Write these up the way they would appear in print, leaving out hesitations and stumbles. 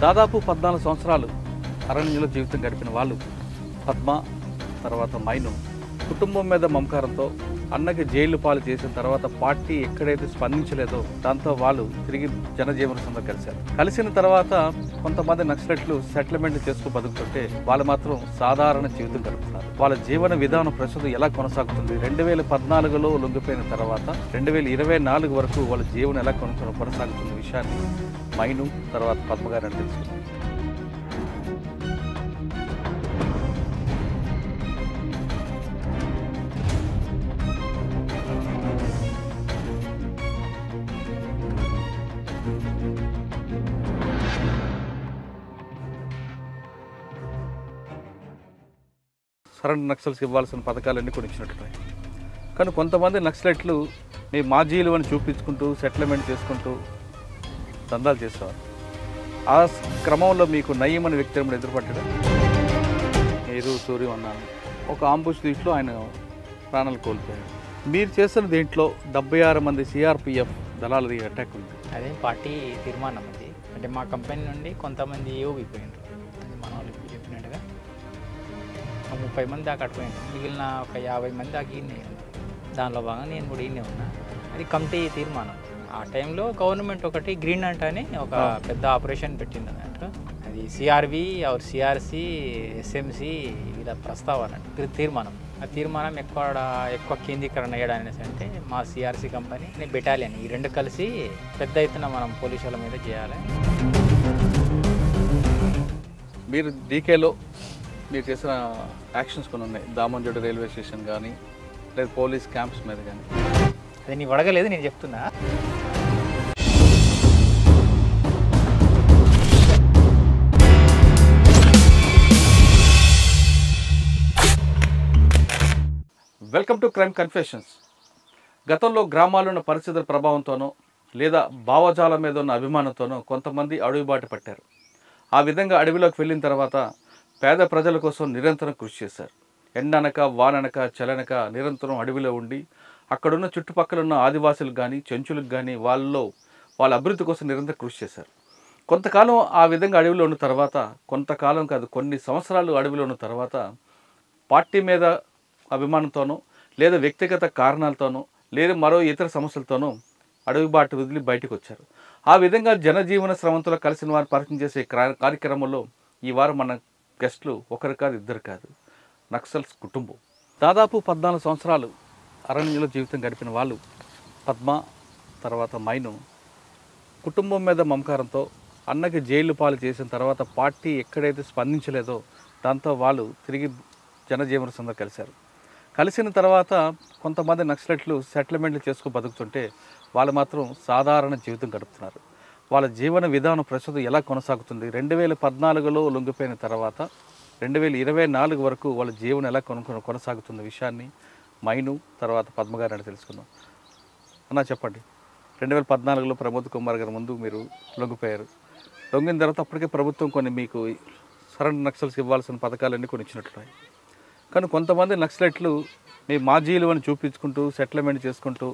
దాదాపు 14 సంవత్సరాలు అరణ్యంలో జీవితం గడిపిన వాళ్ళు పద్మ తర్వాత మైను కుటుంబం మీద మమకారంతో అన్నకి జైలు పాలు చేసిన తర్వాత పార్టీ ఎక్కడైతే స్పందించలేదో దాంతో వాళ్ళు తిరిగి జనజీవన సంస్థ కలిసిన తర్వాత కొంతమంది నక్సలెట్లు సెటిల్మెంట్ చేసుకు బతుకుతుంటే వాళ్ళు మాత్రం సాధారణ జీవితం గడుపుతున్నారు. వాళ్ళ జీవన విధానం ప్రస్తుతం ఎలా కొనసాగుతుంది, 2014లో లొంగిపోయిన తర్వాత 2024 వరకు వాళ్ళ జీవనం ఎలా కొనసాగుతున్న విషయాన్ని మైను తర్వాత పద్మగారిని తెలుసుకున్నాం. సరెండర్ నక్సల్స్కి ఇవ్వాల్సిన పథకాలన్నీ కూడా ఇచ్చినట్టున్నాయి. కానీ కొంతమంది నక్సలెట్లు మీ మాజీలు అని చూపించుకుంటూ సెటిల్మెంట్ చేసుకుంటూ దందాలు చేసేవారు. ఆ క్రమంలో మీకు నయీం అనే వ్యక్తి ఎదురుపడ్డాడు. మీరు సూర్యం అన్నాను ఒక ఆంబుష్ దీంట్లో ఆయన ప్రాణాలు కోల్పోయాడు. మీరు చేస్తున్న దీంట్లో 76 మంది సిఆర్పిఎఫ్ దళాలది అటాక్ ఉంది. అదే పార్టీ తీర్మానం అది. అంటే మా కంపెనీ నుండి కొంతమంది ఏఓబిపోయినారు. అది మన వాళ్ళు చెప్పినట్టుగా 30 మంది దాకా అటుపోయినారు. మిగిలిన ఒక 50 మంది దాకా ఈయనే ఉన్నారు. దానిలో భాగంగా నేను కూడా ఈయనే ఉన్నా. అది కమిటీ తీర్మానం. ఆ టైంలో గవర్నమెంట్ ఒకటి గ్రీన్ అంట్ అని ఒక పెద్ద ఆపరేషన్ పెట్టింది అన్నట్టు. అది సిఆర్వి ఆర్ సిఆర్సి ఎస్ఎంసి వీళ్ళ ప్రస్తావన తీర్మానం. ఆ తీర్మానం ఎక్కువ కేంద్రీకరణ అయ్యడానికి అంటే మా సిఆర్సి కంపెనీ బెటాలియన్ ఈ రెండు కలిసి పెద్ద ఎత్తున మనం పోలీసుల మీద చేయాలి. మీరు డీకేలో మీరు చేసిన యాక్షన్స్ కొన్ని ఉన్నాయి. దామంజోడి రైల్వే స్టేషన్ కానీ లేదా పోలీస్ క్యాంప్స్ మీద కానీ. అది నీవు అడగలేదు, నేను చెప్తున్నా. Welcome to crime confessions. గతంలో గ్రామాల్లో ఉన్న పరిస్థితుల ప్రభావంతోనో లేదా భావజాలం మీద ఉన్న అభిమానంతోనో కొంతమంది అడవిబాట పట్టారు. ఆ విధంగా అడవిలోకి వెళ్ళిన తర్వాత పేద ప్రజల కోసం నిరంతరం కృషి చేశారు. ఎండనక వాననక చలనక నిరంతరం అడవిలో ఉండి అక్కడున్న చుట్టుపక్కల ఉన్న ఆదివాసులకు కానీ చెంచులకు కానీ వాళ్ళ అభివృద్ధి కోసం నిరంతరం కృషి చేశారు. కొంతకాలం ఆ విధంగా అడవిలో ఉన్న తర్వాత, కొంతకాలం కాదు కొన్ని సంవత్సరాలు అడవిలో ఉన్న తర్వాత పార్టీ మీద అభిమానంతోనో లేదా వ్యక్తిగత కారణాలతోనో లేదా మరో ఇతర సమస్యలతోనో అడవి బాట వదిలి బయటకు వచ్చారు. ఆ విధంగా జనజీవన స్రవంతులు కలిసిన వారిని పరిచయం చేసే కార్యక్రమంలో ఈ వారం మన గెస్టులు ఒకరు కాదు ఇద్దరు కాదు, నక్సల్స్ కుటుంబం. దాదాపు 14 సంవత్సరాలు అరణ్యంలో జీవితం గడిపిన వాళ్ళు పద్మ తర్వాత మైను కుటుంబం మీద మమకారంతో అన్నకి జైలు పాలు చేసిన తర్వాత పార్టీ ఎక్కడైతే స్పందించలేదో దాంతో వాళ్ళు తిరిగి జనజీవన సంస్థ కలిసిన తర్వాత కొంతమంది నక్సలెట్లు సెటిల్మెంట్లు చేసుకు బతుకుతుంటే వాళ్ళు మాత్రం సాధారణ జీవితం గడుపుతున్నారు. వాళ్ళ జీవన విధానం ప్రస్తుతం ఎలా కొనసాగుతుంది, 2014లో లొంగిపోయిన తర్వాత 2024 వరకు వాళ్ళ జీవనం ఎలా కొనసాగుతున్న విషయాన్ని మైను తర్వాత పద్మగారిని తెలుసుకుందాం. అన్నా చెప్పండి, 2014లో ప్రమోద్ కుమార్ గారి ముందు మీరు లొంగిపోయారు. లొంగిన తర్వాత అప్పటికే ప్రభుత్వం కొన్ని మీకు సరెండర్ నక్సల్స్కి ఇవ్వాల్సిన పథకాలన్నీ కొన్ని ఇచ్చినట్టున్నాయి. కానీ కొంతమంది నక్సలెట్లు మీ మాజీలు అని చూపించుకుంటూ సెటిల్మెంట్ చేసుకుంటూ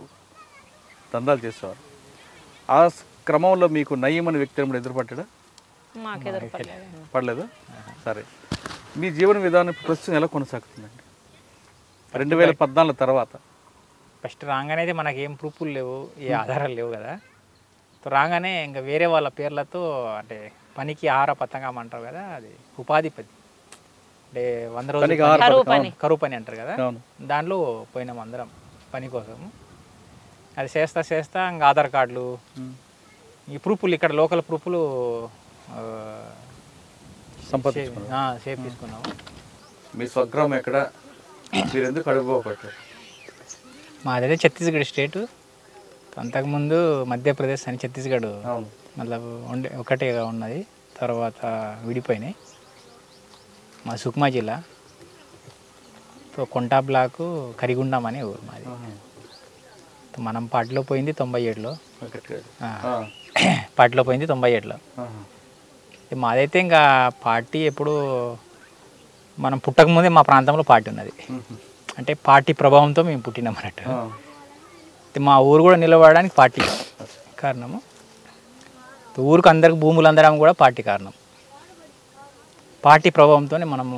దందాలు చేసేవారు. ఆ క్రమంలో మీకు నయీం అనే వ్యక్తి ఎదురుపడ్డా? పడలేదు. సరే, మీ జీవన విధానం ప్రస్తుతం ఎలా కొనసాగుతుందండి 2014 తర్వాత? ఫస్ట్ రాగానే అయితే మనకి ఏం ప్రూఫ్లు లేవు, ఏ ఆధారాలు లేవు కదా. రాగానే ఇంకా వేరే వాళ్ళ పేర్లతో అంటే పనికి ఆహార పథకం అంటారు కదా, అది ఉపాధిపతి అంటే 100 రోజులు కరువు పని అంటారు కదా, దాంట్లో పోయినాం అందరం పని కోసం. అది చేస్తా ఇంకా ఆధార్ కార్డులు ఈ ప్రూఫ్లు ఇక్కడ లోకల్ ప్రూఫ్లు సేఫ్ తీసుకున్నాము. మీ స్వగ్రామం ఎక్కడ, మీరు ఎందుకు అడుగుపోబట్టారు? మాదైతే ఛత్తీస్గఢ్ స్టేట్. అంతకుముందు మధ్యప్రదేశ్ అని ఛత్తీస్గఢ్ మళ్ళీ ఒకటే ఉన్నది, తర్వాత విడిపోయినాయి. మా సుక్మా జిల్లా కొంటా బ్లాకు కరిగుండం అనే ఊరు మాది. మనం పార్టీలో పోయింది 97లో, పార్టీలో పోయింది 97లో. మాదైతే ఇంకా పార్టీ ఎప్పుడు మనం పుట్టకముందే మా ప్రాంతంలో పార్టీ ఉన్నది. అంటే పార్టీ ప్రభావంతో మేము పుట్టినాం అన్నట్టు. మా ఊరు కూడా నిలబడడానికి పార్టీ కారణము. ఊరికి అందరికి భూములు అందడం కూడా పార్టీ కారణం. పార్టీ ప్రభావంతోనే మనము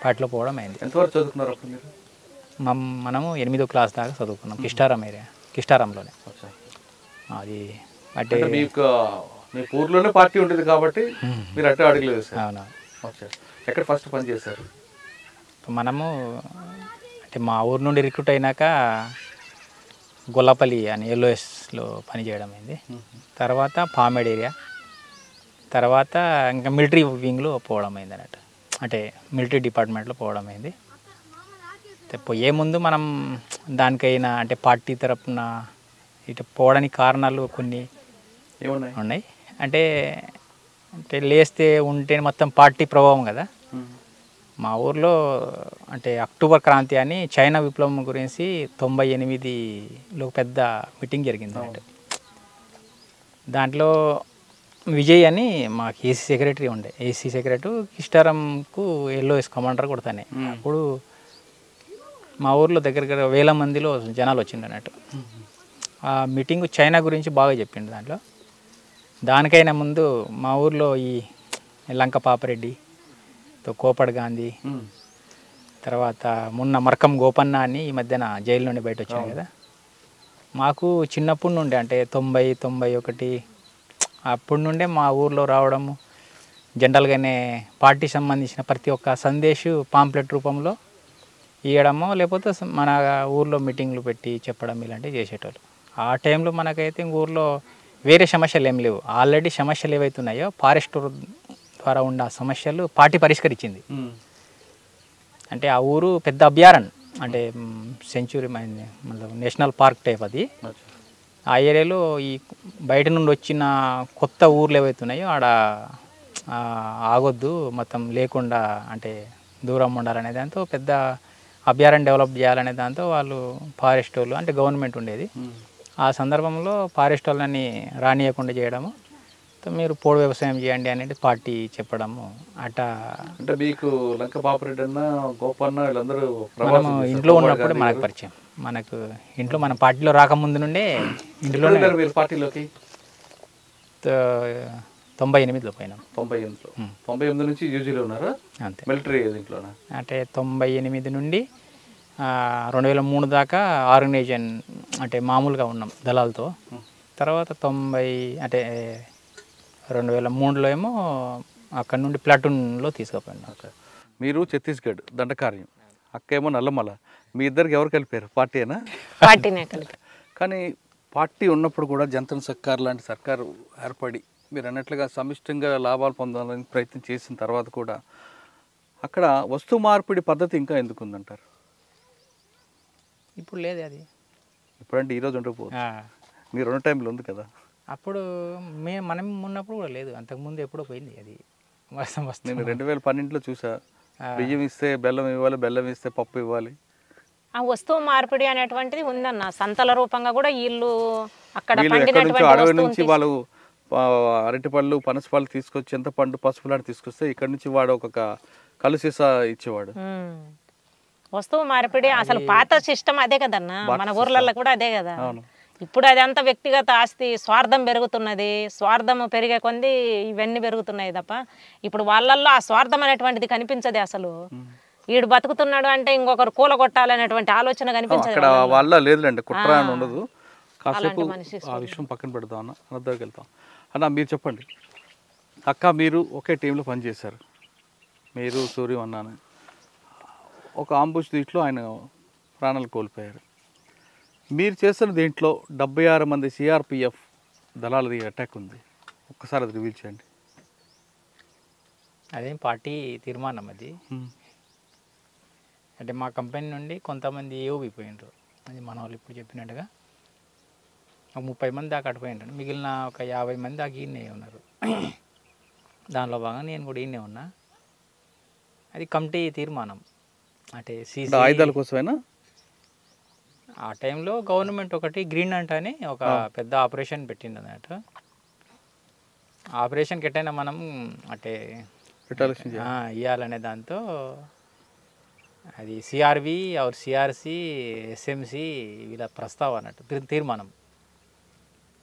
పార్టీలో పోవడం అయింది. ఎంతవరకు చదువుకున్నారు అప్పుడు మీరు? మనము 8వ క్లాస్ దాకా చదువుకున్నాం కిష్టారం ఏరియా, కిష్టారంలోనే. అచ్చా. అది అంటే అంటే మీకు మీ ఊర్లోనే పార్టీ ఉండేది కాబట్టి మీరు అట్టే అడుగులు వేశారు. అవునా. అచ్చా. ఎక్కడ ఫస్ట్ పని చేశారు? మనము అంటే మా ఊరు నుండి రిక్రూట్ అయినాక గొల్లపల్లి అని ఎల్ఓఎస్లో పనిచేయడం అయింది. తర్వాత పామేడ్ ఏరియా, తర్వాత ఇంకా మిలిటరీ వింగ్లో పోవడం అయింది అన్నట్టు. అంటే మిలిటరీ డిపార్ట్మెంట్లో పోవడం అయింది. పోయే ముందు మనం దానికైనా అంటే పార్టీ తరపున ఇటు పోవడానికి కారణాలు కొన్ని ఏమున్నాయి? ఉన్నాయి. అంటే అంటే లేస్తే ఉంటే మొత్తం పార్టీ ప్రభావం కదా. మా ఊర్లో అంటే అక్టోబర్ క్రాంతి అని చైనా విప్లవం గురించి 98లో పెద్ద మీటింగ్ జరిగింది అన్నట్టు. దాంట్లో విజయ్ అని మాకు ఏసీ సెక్రటరీ ఉండే, ఏసీ సెక్రటరీ కిష్టారంకు ఎల్ఓఎస్ కమాండర్ కొడతానే. అప్పుడు మా ఊర్లో దగ్గర వేల మందిలో జనాలు వచ్చిండు అన్నట్టు. ఆ మీటింగ్ చైనా గురించి బాగా చెప్పిండు దాంట్లో. దానికైనా ముందు మా ఊర్లో ఈ లంక పాపరెడ్డి, కోపడ్ గాంధీ, తర్వాత మొన్న మరకం గోపన్న అని ఈ మధ్యన జైలు నుండి బయట వచ్చాను కదా. మాకు చిన్నప్పటి నుండి అంటే 90, 91 అప్పటి నుండే మా ఊర్లో రావడము, జనరల్గానే పార్టీ సంబంధించిన ప్రతి ఒక్క సందేశం పాంప్లెట్ రూపంలో ఇవ్వడము, లేకపోతే మన ఊర్లో మీటింగ్లు పెట్టి చెప్పడం ఇలాంటివి చేసేటోళ్ళు. ఆ టైంలో మనకైతే ఊర్లో వేరే సమస్యలు ఏం లేవు. ఆల్రెడీ సమస్యలు ఏవైతున్నాయో ఫారెస్ట్ ద్వారా ఉన్న సమస్యలు పార్టీ పరిష్కరించింది. అంటే ఆ ఊరు పెద్ద అభయారణ్యం, అంటే సెంచురీ నేషనల్ పార్క్ టైప్ అది. ఆ ఏరియాలో ఈ బయట నుండి వచ్చిన కొత్త ఊర్లు ఏవైతున్నాయో ఆడ ఆగొద్దు, మొత్తం లేకుండా అంటే దూరం ఉండాలనే దాంతో పెద్ద అభయారణ్యం డెవలప్ చేయాలనే దాంతో వాళ్ళు ఫారెస్ట్ వాళ్ళు అంటే గవర్నమెంట్ ఉండేది. ఆ సందర్భంలో ఫారెస్ట్ వాళ్ళని రానియకుండా చేయడము, మీరు పోడు వ్యవసాయం చేయండి అనేది పార్టీ చెప్పడము. అట్టా అంటే మీకు లంక పాపరెడ్డి అన్న, గోపన్న వీళ్ళందరూ మనము ఇంట్లో ఉన్నప్పుడు మనకు పరిచయం. మనకు ఇంట్లో మన పార్టీలో రాకముందు నుండే ఇంట్లో మీరు పార్టీలోకి 98లో పోయినాం. 98 నుంచి యూజీలో ఉన్నారా? అంతే. మిలిటరీ దీంట్లోనా? అంటే 98 నుండి 2003 దాకా ఆర్గనైజేషన్ అంటే మామూలుగా ఉన్నాం దళాలతో. తర్వాత 90 అంటే 2003లో ఏమో అక్కడ నుండి ప్లాటూన్లో తీసుకుపోయినా. మీరు ఛత్తీస్గఢ్ దండకార్యం, అక్కేమో నల్లమల, మీ ఇద్దరికి ఎవరు కలిపారు? పార్టీనా? పార్టీనే కలిపి. కానీ పార్టీ ఉన్నప్పుడు కూడా జంతన్ సర్కార్ లాంటి సర్కారు ఏర్పడి మీరు అన్నట్లుగా సమిష్టంగా లాభాలు పొందాలని ప్రయత్నం చేసిన తర్వాత కూడా అక్కడ వస్తు మార్పిడి పద్ధతి ఇంకా ఎందుకు ఉందంటారు? ఇప్పుడు లేదు అది. ఇప్పుడంటే ఈరోజు ఉండకపోదు, మీరు ఉన్న టైంలో ఉంది కదా. అప్పుడు మనం ఉన్నప్పుడు కూడా లేదు, అంతకుముందు ఎప్పుడో పోయింది అది. నేను 2012లో చూసా, బియ్యం ఇస్తే బెల్లం ఇవ్వాలి, బెల్లం ఇస్తే పప్పు ఇవ్వాలి. ఆ వస్తువు మార్పిడి అనేటువంటిది ఉందన్న. సంతల రూపంగా కూడా వీళ్ళు అక్కడ అడవి నుంచి వాళ్ళు అరటిపళ్ళు, పనసపళ్ళు తీసుకొచ్చి చింతపండు, పసుపులాంటి తీసుకొస్తే ఇక్కడ నుంచి వాడు ఒక కలు సీసా ఇచ్చేవాడు. వస్తువు మార్పిడి అసలు పాత సిస్టమ్ అదే కదన్నా, మన ఊర్లలో కూడా అదే కదా. ఇప్పుడు అదంతా వ్యక్తిగత ఆస్తి, స్వార్థం పెరుగుతున్నది. స్వార్థం పెరిగే కొంది ఇవన్నీ పెరుగుతున్నాయి తప్ప ఇప్పుడు వాళ్ళల్లో ఆ స్వార్థం అనేటువంటిది కనిపించదు అసలు. వీడు బతుకుతున్నాడు అంటే ఇంకొకరు కూలగొట్టాలనేటువంటి ఆలోచన కనిపించదు. అక్కడ వాళ్ళ లేదులేండి, కుట్ర అని ఉండదు. కాసేపు ఆ విషయం పక్కన పెడతాం అన్న, అన్నదానికి వెళ్తాం అన్న. మీరు చెప్పండి అక్క, మీరు ఒకే టీంలో పనిచేశారు, మీరు సూర్యం అన్నాను. ఒక ఆంబుష్ దీంట్లో ఆయన ప్రాణాలు కోల్పోయారు. మీరు చేస్తున్న దీంట్లో 76 మంది సిఆర్పిఎఫ్ దళాలది అటాక్ ఉంది. ఒక్కసారి అది రివీల్ చేయండి. అదేం పార్టీ తీర్మానం అది. అంటే మా కంపెనీ నుండి కొంతమంది ఏఓబి పోయినరు. అది మన వాళ్ళు ఇప్పుడు చెప్పినట్టుగా 30 మంది దాకా అటుపోయినారు. మిగిలిన ఒక 50 మంది దాకా ఈయనే ఉన్నారు. దానిలో భాగంగా నేను కూడా ఈయనే ఉన్నా. అది కమిటీ తీర్మానం. అంటే ఆయుధాల కోసమైనా ఆ టైంలో గవర్నమెంట్ ఒకటి గ్రీన్ అంట్ అని ఒక పెద్ద ఆపరేషన్ పెట్టింది అన్నట్టు. ఆపరేషన్కి ఎట్టయినా మనం అంటే ఇవ్వాలనే దాంతో అది సిఆర్వి ఆర్ సిఆర్సి, ఎస్ఎంసి వీళ్ళ ప్రస్తావన అన్నట్టు తీర్మానం.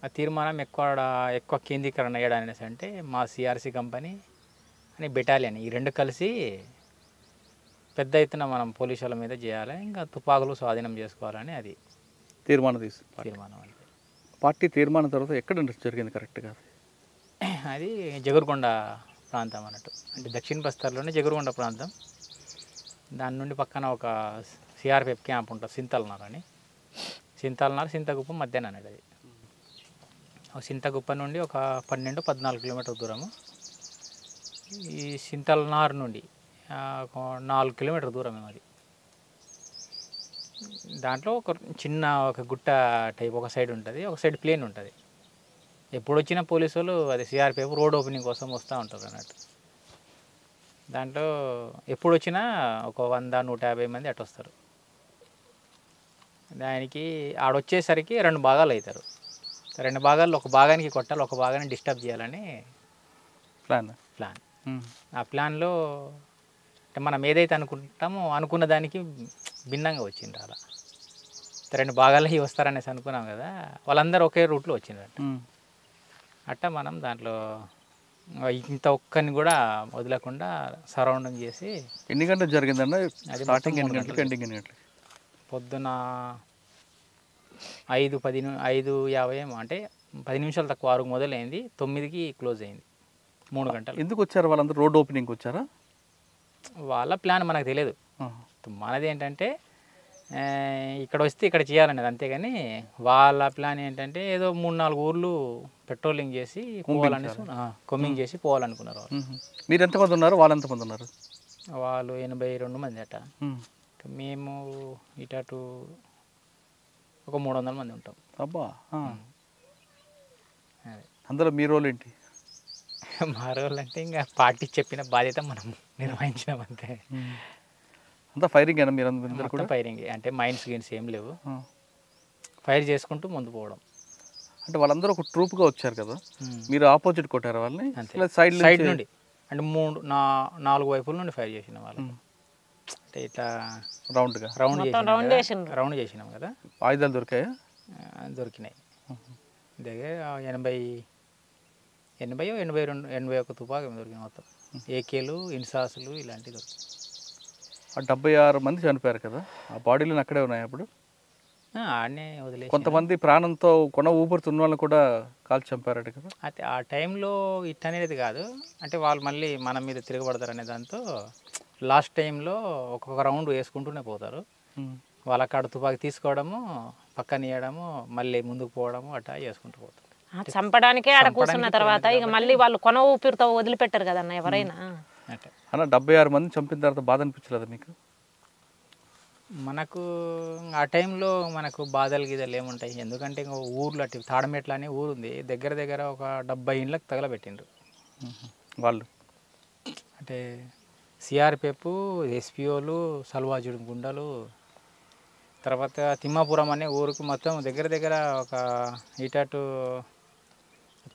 ఆ తీర్మానం ఎక్కువ కేంద్రీకరణ అయ్యడానికి అంటే మా సిఆర్సి కంపెనీ అని బెటాలియన్ ఈ రెండు కలిసి పెద్ద ఎత్తున మనం పోలీసుల మీద చేయాలి, ఇంకా తుపాకులు స్వాధీనం చేసుకోవాలని అది తీర్మానం తీర్మానం. అంటే పార్టీ తీర్మానం తర్వాత ఎక్కడ జరిగింది కరెక్ట్గా? అది జగురుకొండ ప్రాంతం అన్నట్టు, అంటే దక్షిణ బస్తర్లోనే జగురుకొండ ప్రాంతం. దాని నుండి పక్కన ఒక సిఆర్పిఎఫ్ క్యాంప్ ఉంటుంది, సింతకుప్పం మధ్యాహ్నం అనేది. అది సింతకుప్ప నుండి ఒక 12-14 కిలోమీటర్ దూరము. ఈ సింతల్నార్ నుండి ఒక 4 కిలోమీటర్ దూరం అది. దాంట్లో ఒక గుట్ట టైప్ ఒక సైడ్ ఉంటుంది, ఒక సైడ్ ప్లేన్ ఉంటుంది. ఎప్పుడు వచ్చిన పోలీసు వాళ్ళు అది సిఆర్పిఎఫ్ రోడ్ ఓపెనింగ్ కోసం వస్తూ ఉంటారు అన్నట్టు. దాంట్లో ఎప్పుడు వచ్చినా ఒక 100-150 మంది అటు వస్తారు. దానికి ఆడొచ్చేసరికి 2 భాగాలు అవుతారు. 2 భాగాల్లో ఒక భాగానికి కొట్టాలి, ఒక భాగాన్ని డిస్టర్బ్ చేయాలని ప్లాన్. ఆ ప్లాన్లో అంటే మనం ఏదైతే అనుకుంటామో అనుకున్న దానికి భిన్నంగా వచ్చిండ్రు. అలా 2 భాగాలకి వస్తారనేసి అనుకున్నాం కదా, వాళ్ళందరూ ఒకే రూట్లో వచ్చిండ్రు. అట్టా మనం దాంట్లో ఇంత ఒక్కరిని కూడా వదలకుండా సరౌండింగ్ చేసి. ఎన్ని గంటలు జరిగిందన్న? స్టార్టింగ్ ఎన్ని గంటలకు, ఎండింగ్ ఎన్ని గంటలకు? పొద్దున 5:50 ఏమో, అంటే 10 నిమిషాలు తక్కువ 6కు మొదలైంది, 9కి క్లోజ్ అయింది. 3 గంటలు. ఎందుకు వచ్చారు వాళ్ళందరూ? రోడ్ ఓపెనింగ్కి వచ్చారా? వాళ్ళ ప్లాన్ మనకు తెలియదు. మనది ఏంటంటే ఇక్కడ వస్తే ఇక్కడ చేయాలనేది, అంతేగాని వాళ్ళ ప్లాన్ ఏంటంటే ఏదో 3-4 ఊర్లు పెట్రోలింగ్ చేసి పోవాలనేసి, కొమ్మింగ్ చేసి పోవాలనుకున్నారు వాళ్ళు. మీరు ఎంతమంది ఉన్నారు, వాళ్ళు ఎంతమంది ఉన్నారు? వాళ్ళు 82 మంది అట. మేము ఇటు ఒక 300 మంది ఉంటాం. అబ్బా. అందులో మీ రోల్ ఏంటి? మా రోల్ అంటే ఇంకా పార్టీ చెప్పిన బాధ్యత మనం నిర్వహించినాం అంతే. అంతా ఫైరింగ్ అయినా మీరు అందరూ కూడా? ఫైరింగ్ అంటే మైన్స్ గేన్స్ ఏం లేవు, ఫైర్ చేసుకుంటూ ముందు పోవడం. అంటే వాళ్ళందరూ ఒక ట్రూప్గా వచ్చారు కదా, మీరు ఆపోజిట్ కొట్టారు వాళ్ళని? సైడ్ నుండి అంటే 4 వైపుల నుండి ఫైర్ చేసిన వాళ్ళు. అంటే ఇట్లా రౌండ్ చేసినాం కదా. ఆయుధాలు దొరికాయా? దొరికినాయి. దగ్గర 81 తుపాకు దొరికినాయి మొత్తం. ఏకేలు, ఇన్సాసులు ఇలాంటివి దొరికినాయి. 76 మంది చనిపోయారు కదా, ఆ బాడీలు అక్కడే ఉన్నాయి అప్పుడు? ఆడనే వదిలేసి. కొంతమంది ప్రాణంతో కొన ఊపిరితున్న వాళ్ళని కూడా కాల్చి చంపారట కదా. అయితే ఆ టైంలో ఇట్ అనేది కాదు, అంటే వాళ్ళు మళ్ళీ మన మీద తిరగబడతారు అనే దాంతో లాస్ట్ టైంలో ఒక్కొక్క రౌండ్ వేసుకుంటూనే పోతారు. వాళ్ళ కాడ తుపాకి తీసుకోవడము, పక్కన ఇవ్వడము, మళ్ళీ ముందుకు పోవడము అట్లా చేసుకుంటూ పోతారు. చంపడానికే ఆడ కూర్చున్న తర్వాత ఇక మళ్ళీ వాళ్ళు కొన ఊపిరితో వదిలిపెట్టారు కదన్న ఎవరైనా. అన్న 76 మంది చంపిన తర్వాత బాధ అనిపించలేదా మీకు? మనకు ఆ టైంలో మనకు బాధలు గీదలు ఏముంటాయి, ఎందుకంటే ఇంకా ఊర్లో అటు తాడమెట్ల అనే ఊరు ఉంది, దగ్గర ఒక 70 ఇండ్లకు తగలబెట్టిండ్రు వాళ్ళు. అంటే సిఆర్పిఎఫ్, ఎస్పీఓలు, సల్వాజుడు గుండలు, తర్వాత తిమ్మాపురం అనే ఊరికి మొత్తం దగ్గర ఒక ఇటు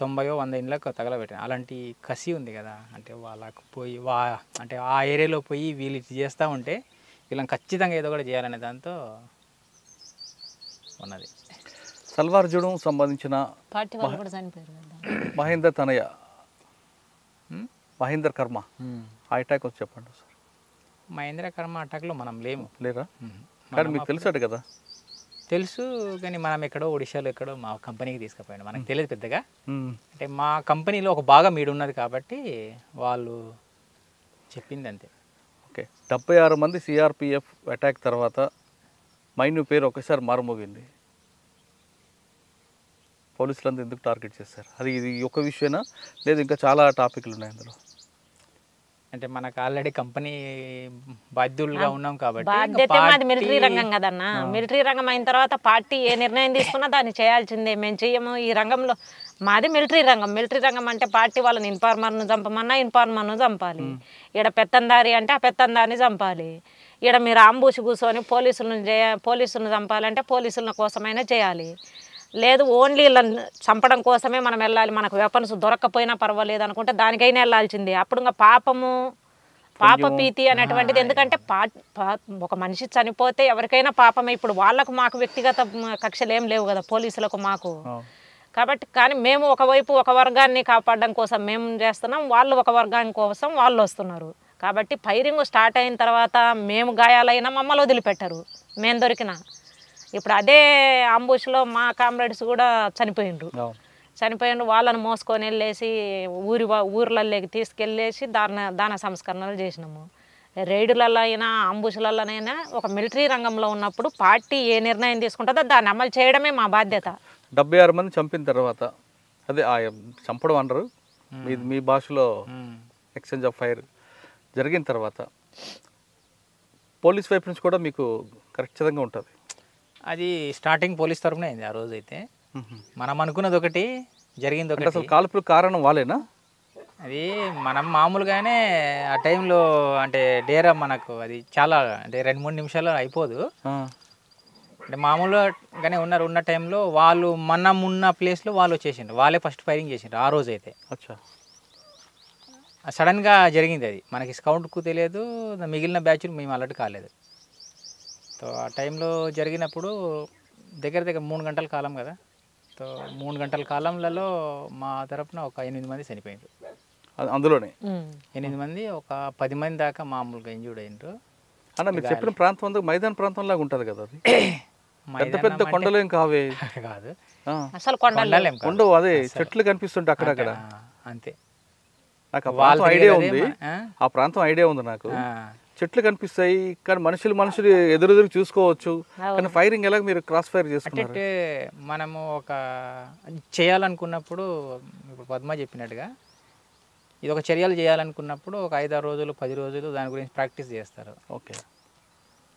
90-100 ఇండ్లకు తగలబెట్టాను. అలాంటి కసి ఉంది కదా, అంటే వాళ్ళకు పోయి అంటే ఆ ఏరియాలో పోయి వీళ్ళు చేస్తూ ఉంటే వీళ్ళని ఖచ్చితంగా ఏదో కూడా చేయాలనే దాంతో ఉన్నది. సల్వార్జుడం సంబంధించిన మహేందర్ తనయ్య, మహేందర్ కర్మ ఆ అటాక్ వచ్చి చెప్పండి సార్. మహేంద్ర కర్మ అటాక్లో మనం లేరా? కానీ మీకు తెలుసట కదా? తెలుసు, కానీ మనం ఎక్కడో ఒడిశాలో ఎక్కడో మా కంపెనీకి తీసుకుపోయాడు, మనకు తెలియదు పెద్దగా. అంటే మా కంపెనీలో ఒక భాగం ఈడు ఉన్నది కాబట్టి వాళ్ళు చెప్పింది అంతే. ఓకే. 76 మంది సిఆర్పిఎఫ్ అటాక్ తర్వాత మైను పేరు ఒకసారి మారుమోగింది. పోలీసులంతా ఎందుకు టార్గెట్ చేస్తారు? అది ఇది ఒక విషయమేనా, లేదు ఇంకా చాలా టాపిక్లు ఉన్నాయి అందులో? అంటే మనకు ఆల్రెడీ కంపెనీ బాధ్యులుగా ఉన్నాం కాబట్టి. బాధ్యత మాది మిలిటరీ రంగం కదన్నా. మిలిటరీ రంగం అయిన తర్వాత పార్టీ ఏ నిర్ణయం తీసుకున్నా దాన్ని చేయాల్సిందే. మేము చెయ్యము ఈ రంగంలో. మాది మిలిటరీ రంగం. మిలిటరీ రంగం అంటే పార్టీ వాళ్ళని ఇన్ఫార్మర్ను చంపమన్నా ఇన్ఫార్మర్ను చంపాలి. ఈడ పెత్తందారి అంటే ఆ పెత్తందారిని చంపాలి. ఈడ మీరు ఆంబూసి కూర్చొని పోలీసులను చంపాలంటే పోలీసుల కోసమైనా చేయాలి. లేదు ఓన్లీ చంపడం కోసమే మనం వెళ్ళాలి, మనకు వెపన్స్ దొరక్కపోయినా పర్వాలేదు అనుకుంటే దానికైనా వెళ్ళాల్సిందే. అప్పుడు ఇంకా పాపభీతి అనేటువంటిది. ఎందుకంటే ఒక మనిషి చనిపోతే ఎవరికైనా పాపమే. ఇప్పుడు వాళ్ళకు మాకు వ్యక్తిగత కక్షలు ఏం లేవు కదా పోలీసులకు మాకు. కాబట్టి కానీ మేము ఒకవైపు ఒక వర్గాన్ని కాపాడడం కోసం మేము చేస్తున్నాం, వాళ్ళు ఒక వర్గాని కోసం వాళ్ళు వస్తున్నారు. కాబట్టి ఫైరింగ్ స్టార్ట్ అయిన తర్వాత మేము గాయాలైనా మమ్మల్ని వదిలిపెట్టరు మేము దొరికినా. ఇప్పుడు అదే అంబుష్లో మా కామ్రేడ్స్ కూడా చనిపోయిండ్రు. వాళ్ళని మోసుకొని వెళ్ళేసి ఊర్లలోకి తీసుకెళ్ళేసి దాన సంస్కరణలు చేసినాము. రైడులలో అయినా అంబుషులలోనైనా ఒక మిలిటరీ రంగంలో ఉన్నప్పుడు పార్టీ ఏ నిర్ణయం తీసుకుంటుందో దాన్ని అమలు చేయడమే మా బాధ్యత. 76 మంది చంపిన తర్వాత అదే చంపడం అనరు, మీ భాషలో ఎక్స్చేంజ్ ఆఫ్ ఫైర్ జరిగిన తర్వాత పోలీస్ వైపు నుంచి కూడా మీకు ఖచ్చితంగా ఉంటుంది. అది స్టార్టింగ్ పోలీస్ తరఫున అయింది ఆ రోజు. అయితే మనం అనుకున్నది ఒకటి, జరిగింది ఒకటి. అసలు కాల్పులకు కారణం వాళ్ళేనా? అది మనం మామూలుగానే ఆ టైంలో అంటే డేరా మనకు అది చాలా అంటే 2-3 నిమిషాలు అయిపోదు. అంటే మామూలుగానే ఉన్న టైంలో వాళ్ళు మనం ఉన్న ప్లేస్లో వాళ్ళు వచ్చేసిండ్రు, వాళ్ళే ఫస్ట్ ఫైరింగ్ చేసిండ్రు ఆ రోజు. అయితే సడన్గా జరిగింది అది, మనకి స్కౌట్కు తెలియదు, మిగిలిన బ్యాచ్లు మేము అలర్ట్ కాలేదు. సో ఆ టైంలో జరిగినప్పుడు దగ్గర 3 గంటల కాలం కదా. సో 3 గంటల కాలంలో మా తరపున ఒక 8 మంది చనిపోయిండ్రు. అందులోనే 8 మంది, ఒక 10 మంది దాకా మామూలుగా ఇంజూర్డ్ అయినరు. అన్న మీరు చెప్పిన ప్రాంతం అంతా మైదాన ప్రాంతం లాగా ఉంటుంది కదా, అది పెద్ద పెద్ద కొండలేం కావే కాదు, అసలు కొండవు, అదే చెట్లు కనిపిస్తుంటే అక్కడక్కడ. అంతే, నాకు ఆ ప్రాంతం ఐడియా ఉంది, నాకు చెట్లు కనిపిస్తాయి కానీ మనుషులు ఎదురు చూసుకోవచ్చు, కానీ ఫైరింగ్ ఎలా మీరు క్రాస్ ఫైర్ చేసుకున్నారు? అంటే మనము ఒక చేయాలనుకున్నప్పుడు ఇప్పుడు పద్మ చెప్పినట్టుగా ఇది ఒక చర్యలు చేయాలనుకున్నప్పుడు ఒక 5-6 రోజులు 10 రోజులు దాని గురించి ప్రాక్టీస్ చేస్తారు. ఓకే,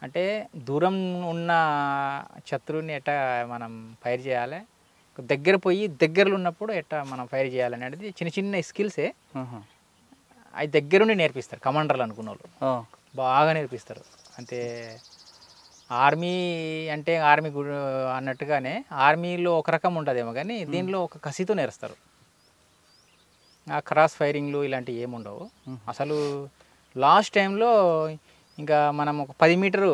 అంటే దూరం ఉన్న శత్రువుని ఎట్టా మనం ఫైర్ చేయాలి, దగ్గరలో ఉన్నప్పుడు ఎట్టా మనం ఫైర్ చేయాలనేది చిన్న స్కిల్సే అవి దగ్గరుండి నేర్పిస్తారు కమాండర్లు అనుకున్న వాళ్ళు, బాగా నేర్పిస్తారు. అంటే ఆర్మీ అంటే ఆర్మీ అన్నట్టుగానే ఆర్మీలో ఒక రకం ఉంటుందేమో కానీ దీనిలో ఒక కసితో నేర్స్తారు. ఆ క్రాస్ ఫైరింగ్లు ఇలాంటివి ఏముండవు అసలు. లాస్ట్ టైంలో ఇంకా మనం ఒక 10 మీటరు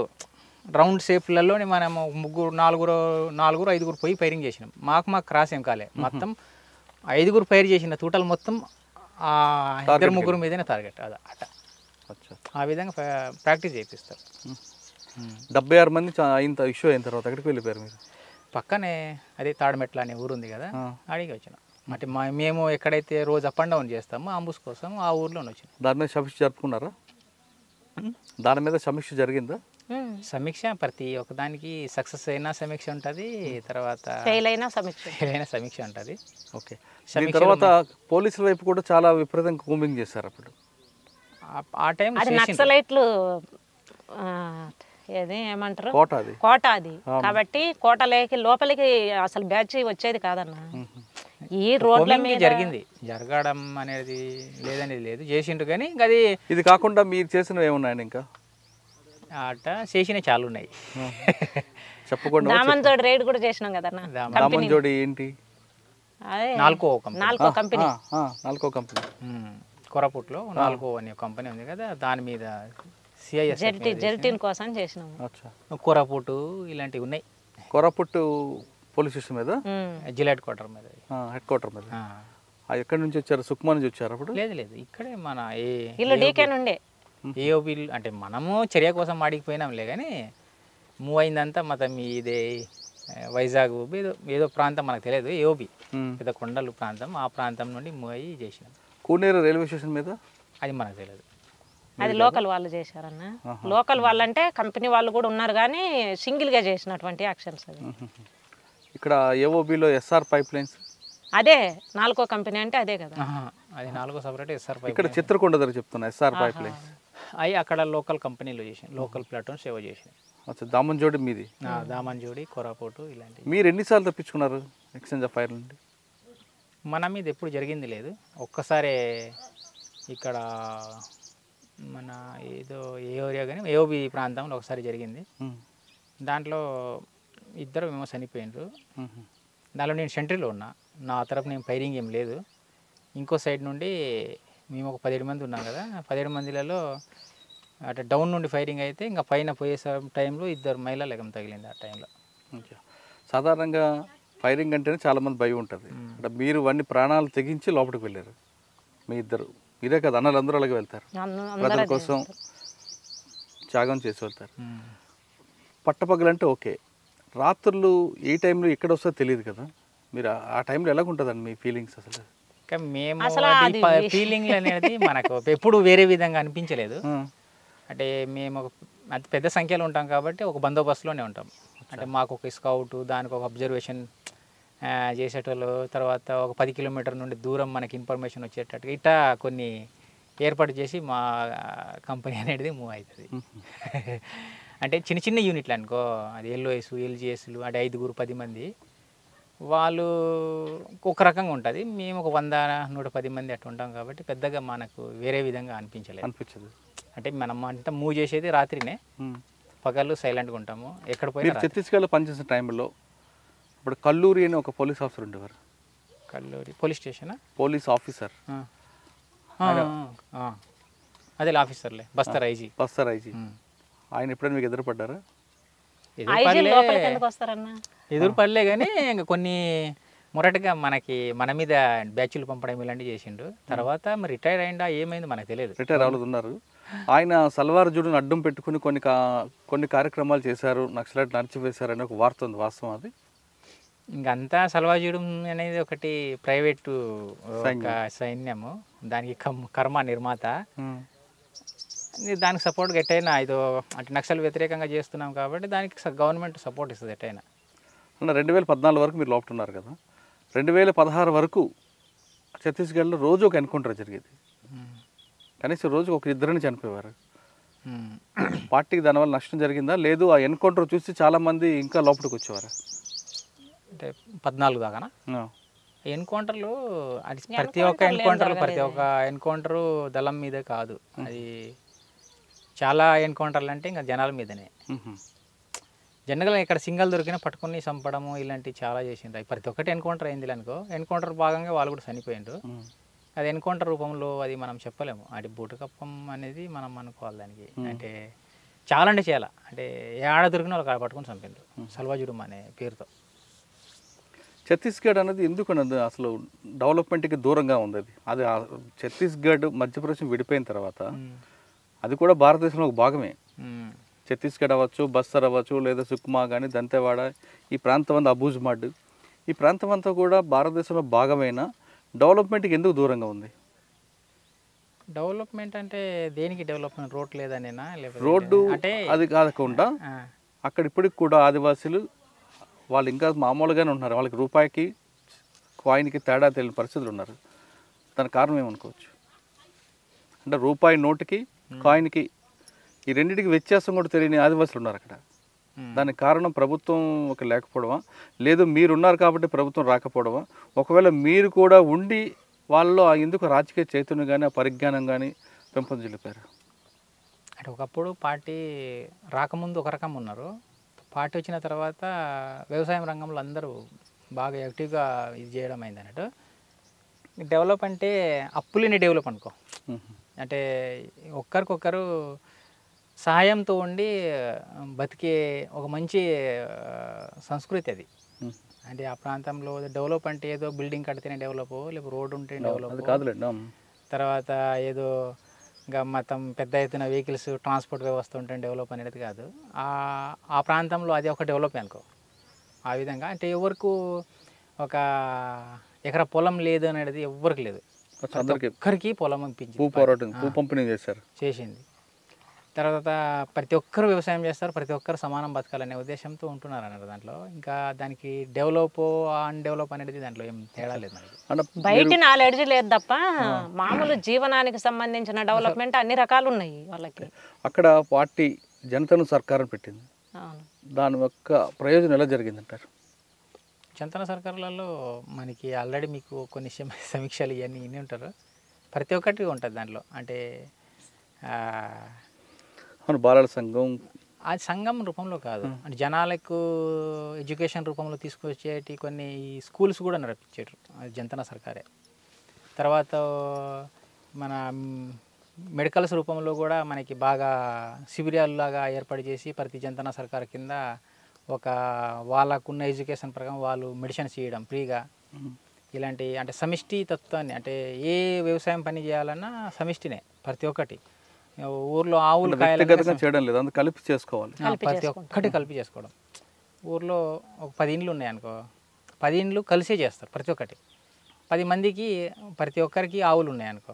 రౌండ్ షేప్లలోనే మనము 4-5 పోయి ఫైరింగ్ చేసినాం. మాకు క్రాస్ ఏం కాలే, మొత్తం 5 ఫైర్ చేసిన టోటల్ మొత్తం 2-3 మీదనే టార్గెట్. అట ఆ విధంగా ప్రాక్టీస్ చేపిస్తారు. 76 మంది ఇంత ఇష్యూ అయిన తర్వాత ఎక్కడికి వెళ్ళిపోయారు మీరు? పక్కనే అదే తాడమెట్ల అనే ఊరు ఉంది కదా, అడిగి వచ్చినాం. అంటే మేము ఎక్కడైతే రోజు అప్ అండ్ డౌన్ చేస్తామో అంబుస్ కోసం ఆ ఊర్లోనే వచ్చినాం. దాని మీద సమీక్ష జరుపుకున్నారా? దాని మీద సమీక్ష జరిగిందా? సమీక్ష ప్రతి ఒక్కదానికి సక్సెస్ అయినా సమీక్ష ఉంటుంది, తర్వాత ఫెయిల్ అయినా సమీక్ష ఉంటుంది. ఓకే, తర్వాత పోలీసుల వైపు కూడా చాలా విపరీతంగా కూంబింగ్ చేశారు అప్పుడు. ఆ టైం నక్సలైట్లు ఏమంటారు కోట అది, కాబట్టి కోటలోకి లోపలికి అసలు బ్యాచ్ వచ్చేది కాదన్న. ఈ రోడ్ల మీద జరగడం అనేది లేదనేది లేదు, చేసిండ్రు. కానీ అది ఇది కాకుండా మీరు చేసినవి ఏమున్నాయండి? ఇంకా అట చేసినవి చాలా ఉన్నాయి. చెప్పకుండా దామన్జోడి రైడ్ కూడా చేసినాం కదన్న. దామన్జోడి ఏంటి? నాల్కో కంపెనీ కొరాపుట్లో నాల్కో అనే కంపెనీ ఉంది కదా, దాని మీద జెల్టీన్ కోసం చేసినాం. కొరాపుట్ ఇలాంటివి ఉన్నాయి. కొరాపుట్ పోలీస్ స్టేషన్ మీద, జిల్ క్వార్టర్ మీద, హెడ్ క్వార్టర్ మీద. ఎక్కడి నుంచి వచ్చారు? సుక్మా నుంచి వచ్చారు అప్పుడు? లేదు, ఇక్కడే మన డీకే నుండే ఏఓబి. అంటే మనము చర్య కోసం ఆడికిపోయినాంలే, కానీ మూవ్ అయిందంతా మొత్తం ఇదే వైజాగ్ ఏదో ప్రాంతం మనకు తెలియదు, ఏఓబి పెద్ద కొండలు ప్రాంతం, ఆ ప్రాంతం నుండి మూవ్ అయ్యి చేసినాం. కూనేరు రైల్వే స్టేషన్ మీద అది మనకు తెలియదు, అది లోకల్ వాళ్ళు చేశారన్న. లోకల్ వాళ్ళు అంటే కంపెనీ వాళ్ళు కూడా ఉన్నారు, కానీ సింగిల్గా చేసినటువంటి యాక్షన్స్. అది ఇక్కడ ఏఓబిలో ఎస్ఆర్ పైప్ లైన్స్, అదే నాల్కో కంపెనీ అంటే అదే కదా, అది నాలుగో సపరేట్ ఎస్ఆర్ పైప్. ఇక్కడ చిత్రకొండ దగ్గర చెప్తున్నా ఎస్ఆర్ పైప్ లైన్స్ అవి అక్కడ లోకల్ కంపెనీలో చేసాను, లోకల్ ప్లాట్ఫామ్ సేవ చేసాను. దామన్జోడి మీది? దామన్జోడి, కొరాపోటు ఇలాంటివి. మీరు ఎన్నిసార్లు తప్పించుకున్నారు ఎక్స్చేంజ్ ఆఫ్ ఫైర్ నుండి? మన మీద ఎప్పుడు జరిగింది లేదు, ఒక్కసారి ఇక్కడ మన ఏదో ఏ ఏరియా కానీ ఏఓబి ప్రాంతంలో ఒకసారి జరిగింది. దాంట్లో 2 మేము చనిపోయినారు. దానిలో నేను సెంట్రీలో ఉన్నా, నా తరపు నేను ఫైరింగ్ ఏం లేదు. ఇంకో సైడ్ నుండి మేము ఒక 17 మంది ఉన్నాం కదా, 17 మందిలలో అటు డౌన్ నుండి ఫైరింగ్ అయితే ఇంకా పైన పోయే టైంలో 2 మహిళలకు తగిలింది. ఆ టైంలో సాధారణంగా ఫైరింగ్ అంటేనే చాలామంది భయం ఉంటుంది. అంటే మీరు అన్ని ప్రాణాలు తెగించి లోపలికి వెళ్ళారు మీ ఇద్దరు. మీరే కదా అన్నలు అందరూ అలాగే వెళ్తారు, ప్రజల కోసం త్యాగం చేసి వెళ్తారు. పట్టపగలంటే ఓకే, రాత్రులు ఏ టైంలో ఎక్కడ వస్తుందో తెలియదు కదా, మీరు ఆ టైంలో ఎలాగుంటుందండి మీ ఫీలింగ్స్ అసలు? ఇంకా మేము ఫీలింగ్లు అనేది మనకు ఎప్పుడు వేరే విధంగా అనిపించలేదు. అంటే మేము ఒక అతి పెద్ద సంఖ్యలో ఉంటాం కాబట్టి ఒక బందోబస్తులోనే ఉంటాం. అంటే మాకు ఒక స్కౌట్, దానికి ఒక అబ్జర్వేషన్ చేసేటోళ్ళు, తర్వాత ఒక 10 కిలోమీటర్ నుండి దూరం మనకి ఇన్ఫర్మేషన్ వచ్చేటట్టుగా ఇట్లా కొన్ని ఏర్పాటు చేసి మా కంపెనీ అనేది మూవ్ అవుతుంది. అంటే చిన్న చిన్న యూనిట్లు అనుకో, అది ఎల్ఓఎస్, ఎల్జిఎస్లు, అంటే 5-10 మంది, వాళ్ళు ఒక రకంగా ఉంటుంది. మేము ఒక 100-110 మంది అట్లా ఉంటాం కాబట్టి పెద్దగా మనకు వేరే విధంగా అనిపించదు. అంటే మనం అంతా మూవ్ చేసేది రాత్రినే, పగలు సైలెంట్గా ఉంటాము. ఎక్కడ పోయినా ఛత్తీస్గఢ్లో పనిచేసిన టైంలో ఇప్పుడు కల్లూరి అని ఒక పోలీస్ ఆఫీసర్ ఉండేవారు. Kalluri police station police officer, అదే ఆఫీసర్లే, బస్తర్ ఐజీ. ఆయన ఎప్పుడైనా మీకు ఎదురుపడ్డారా? ఎదురుపడలే కానీ ఇంకా కొన్ని మొరటగా మన మీద బ్యాచ్లు పంపడం ఇలాంటివి చేసిండు. తర్వాత మరి రిటైర్ అయిందా ఏమైంది మనకు తెలియదు. రిటైర్ అవ్వలేదు ఉన్నారు. ఆయన సల్వార్ జూడును అడ్డం పెట్టుకుని కొన్ని కార్యక్రమాలు చేశారు, నక్సలైట్ నడిచివేశారు అనే ఒక వార్త ఉంది, వాస్తవం అది? ఇంకంతా సల్వార్ జూడం అనేది ఒకటి ప్రైవేటు సైన్యము, దానికి కర్మ నిర్మాత, దానికి సపోర్ట్గా ఎట్టయినా ఇదో అంటే నక్సల్ వ్యతిరేకంగా చేస్తున్నాం కాబట్టి దానికి గవర్నమెంట్ సపోర్ట్ ఇస్తుంది ఎట్టయినా. 2014 వరకు మీరు లోపల ఉన్నారు కదా, 2016 వరకు ఛత్తీస్గఢ్లో రోజు ఒక ఎన్కౌంటర్ జరిగేది, కనీసం రోజుకు ఒక ఇద్దరిని చనిపోయేవారు. పార్టీకి దానివల్ల నష్టం జరిగిందా? లేదు ఆ ఎన్కౌంటర్ చూసి చాలామంది ఇంకా లోపలికి వచ్చేవారు? అంటే 14 దాకా ఎన్కౌంటర్లు, అది ప్రతి ఒక్క ఎన్కౌంటరు దళం మీదే కాదు, అది చాలా ఎన్కౌంటర్లు అంటే ఇంకా జనాల మీదనే. జనరల్గా ఇక్కడ సింగల్ దొరికినా పట్టుకుని చంపడము ఇలాంటివి చాలా చేసిండ్రు. ప్రతి ఒక్కటి ఎన్కౌంటర్ అయింది అనుకో, ఎన్కౌంటర్ భాగంగా వాళ్ళు కూడా చనిపోయిండ్రు. అది ఎన్కౌంటర్ రూపంలో అది మనం చెప్పలేము, అది బూటకప్పం అనేది మనం అనుకోవాలి దానికి. అంటే చాలా అంటే ఏ ఆడ దొరికిన వాళ్ళు కాడ పట్టుకుని చంపిండ్రు, సల్వాజుడుం అనే పేరుతో. ఛత్తీస్గఢ్ అనేది ఎందుకు అసలు డెవలప్మెంట్కి దూరంగా ఉంది? అది ఛత్తీస్గఢ్ మధ్యప్రదేశ్ విడిపోయిన తర్వాత అది కూడా భారతదేశంలో ఒక భాగమే. ఛత్తీస్గఢ్ అవ్వచ్చు, బస్తర్ అవ్వచ్చు, లేదా సుక్మా కానీ, దంతెవాడ, ఈ ప్రాంతం అంతా అబూజ్మడ్, ఈ ప్రాంతం అంతా కూడా భారతదేశంలో భాగమైన డెవలప్మెంట్కి ఎందుకు దూరంగా ఉంది? డెవలప్మెంట్ అంటే దేనికి డెవలప్మెంట్? రోడ్ లేదనేనా? రోడ్డు అంటే అది కాకుండా అక్కడ ఇప్పటికి కూడా ఆదివాసీలు వాళ్ళు ఇంకా మామూలుగానే ఉన్నారు, వాళ్ళకి రూపాయికి కాయిన్కి తేడా తెలియని పరిస్థితులు ఉన్నారు. దానికి కారణం ఏమనుకోవచ్చు? అంటే రూపాయి నోటుకి కాయిన్కి ఈ రెండింటికి వ్యత్యాసం కూడా తెలియని ఆదివాసులు ఉన్నారు అక్కడ. దానికి కారణం ప్రభుత్వం ఒక లేకపోవడమా, లేదు మీరున్నారు కాబట్టి ప్రభుత్వం రాకపోవడమా? ఒకవేళ మీరు కూడా ఉండి వాళ్ళలో ఎందుకు రాజకీయ చైతన్యం కానీ ఆ పరిజ్ఞానం కానీ పెంపొందించలేపారు? అంటే ఒకప్పుడు పార్టీ రాకముందు ఒక రకం ఉన్నారు, పార్టీ వచ్చిన తర్వాత వ్యవసాయం రంగంలో అందరూ బాగా యాక్టివ్గా ఇది చేయడం అయింది అన్నట్టు. డెవలప్ అంటే అప్పులేని డెవలప్ అనుకో, అంటే ఒక్కరికొకరు సహాయంతో ఉండి బతికే ఒక మంచి సంస్కృతి అది. అంటే ఆ ప్రాంతంలో డెవలప్ అంటే ఏదో బిల్డింగ్ కడితేనే డెవలప్, లేకపోతే రోడ్డు ఉంటే డెవలప్ కాదులేండి. తర్వాత ఏదో ఇంకా మొత్తం పెద్ద ఎత్తున వెహికల్స్ ట్రాన్స్పోర్ట్ వ్యవస్థ ఉంటే డెవలప్ అనేది కాదు. ఆ ప్రాంతంలో అది ఒక డెవలప్ అనుకో. ఆ విధంగా అంటే ఎవరికి ఒక ఎకరా పొలం లేదు అనేది ఎవరికి లేదు, ఒక్కరికి పొలం పంపించింది చేసింది. తర్వాత ప్రతి ఒక్కరు వ్యవసాయం చేస్తారు, ప్రతి ఒక్కరు సమానం బతకాలనే ఉద్దేశంతో ఉంటున్నారు అన్నారు దాంట్లో. ఇంకా దానికి డెవలప్ అన్డెవలప్ అనేది దాంట్లో ఏం తేడా లేదు. బయట నాలెడ్జ్ లేదు తప్ప మామూలు జీవనానికి సంబంధించిన డెవలప్మెంట్ అన్ని రకాలు ఉన్నాయి వాళ్ళకి. అక్కడ పార్టీ జనతను సర్కారం పెట్టింది, దాని యొక్క ప్రయోజనం ఎలా జరిగిందంటారు? జనతన సర్కారులలో మనకి ఆల్రెడీ మీకు కొన్ని సమీక్షలు ఇవన్నీ ఇన్ని ఉంటారు, ప్రతి ఒక్కటి ఉంటుంది దాంట్లో. అంటే బాలల సంఘం అది సంఘం రూపంలో కాదు, అంటే జనాలకు ఎడ్యుకేషన్ రూపంలో తీసుకొచ్చేటి కొన్ని స్కూల్స్ కూడా నడిపించారు అది జనతన సర్కారే. తర్వాత మన మెడికల్స్ రూపంలో కూడా మనకి బాగా శిబిరాల్లాగా ఏర్పాటు చేసి ప్రతి జనతన సర్కార్ కింద ఒక వాళ్ళకున్న ఎడ్యుకేషన్ ప్రకారం వాళ్ళు మెడిసిన్స్ ఇవ్వడం ఫ్రీగా, ఇలాంటి అంటే సమిష్టి తత్వాన్ని, అంటే ఏ వ్యవసాయం పని చేయాలన్నా సమిష్టినే ప్రతి ఒక్కటి. ఊర్లో ఆవులు వ్యక్తిగతంగా చేయడం లేదు, అందుకు కలిపి చేసుకోవాలి. ప్రతి ఒక్కటి కలిపి చేసుకోవడం. ఊర్లో ఒక 10 ఇండ్లు ఉన్నాయి అనుకో, 10 ఇండ్లు కలిసే చేస్తారు ప్రతి ఒక్కటి. 10 మందికి ప్రతి ఒక్కరికి ఆవులు ఉన్నాయి అనుకో,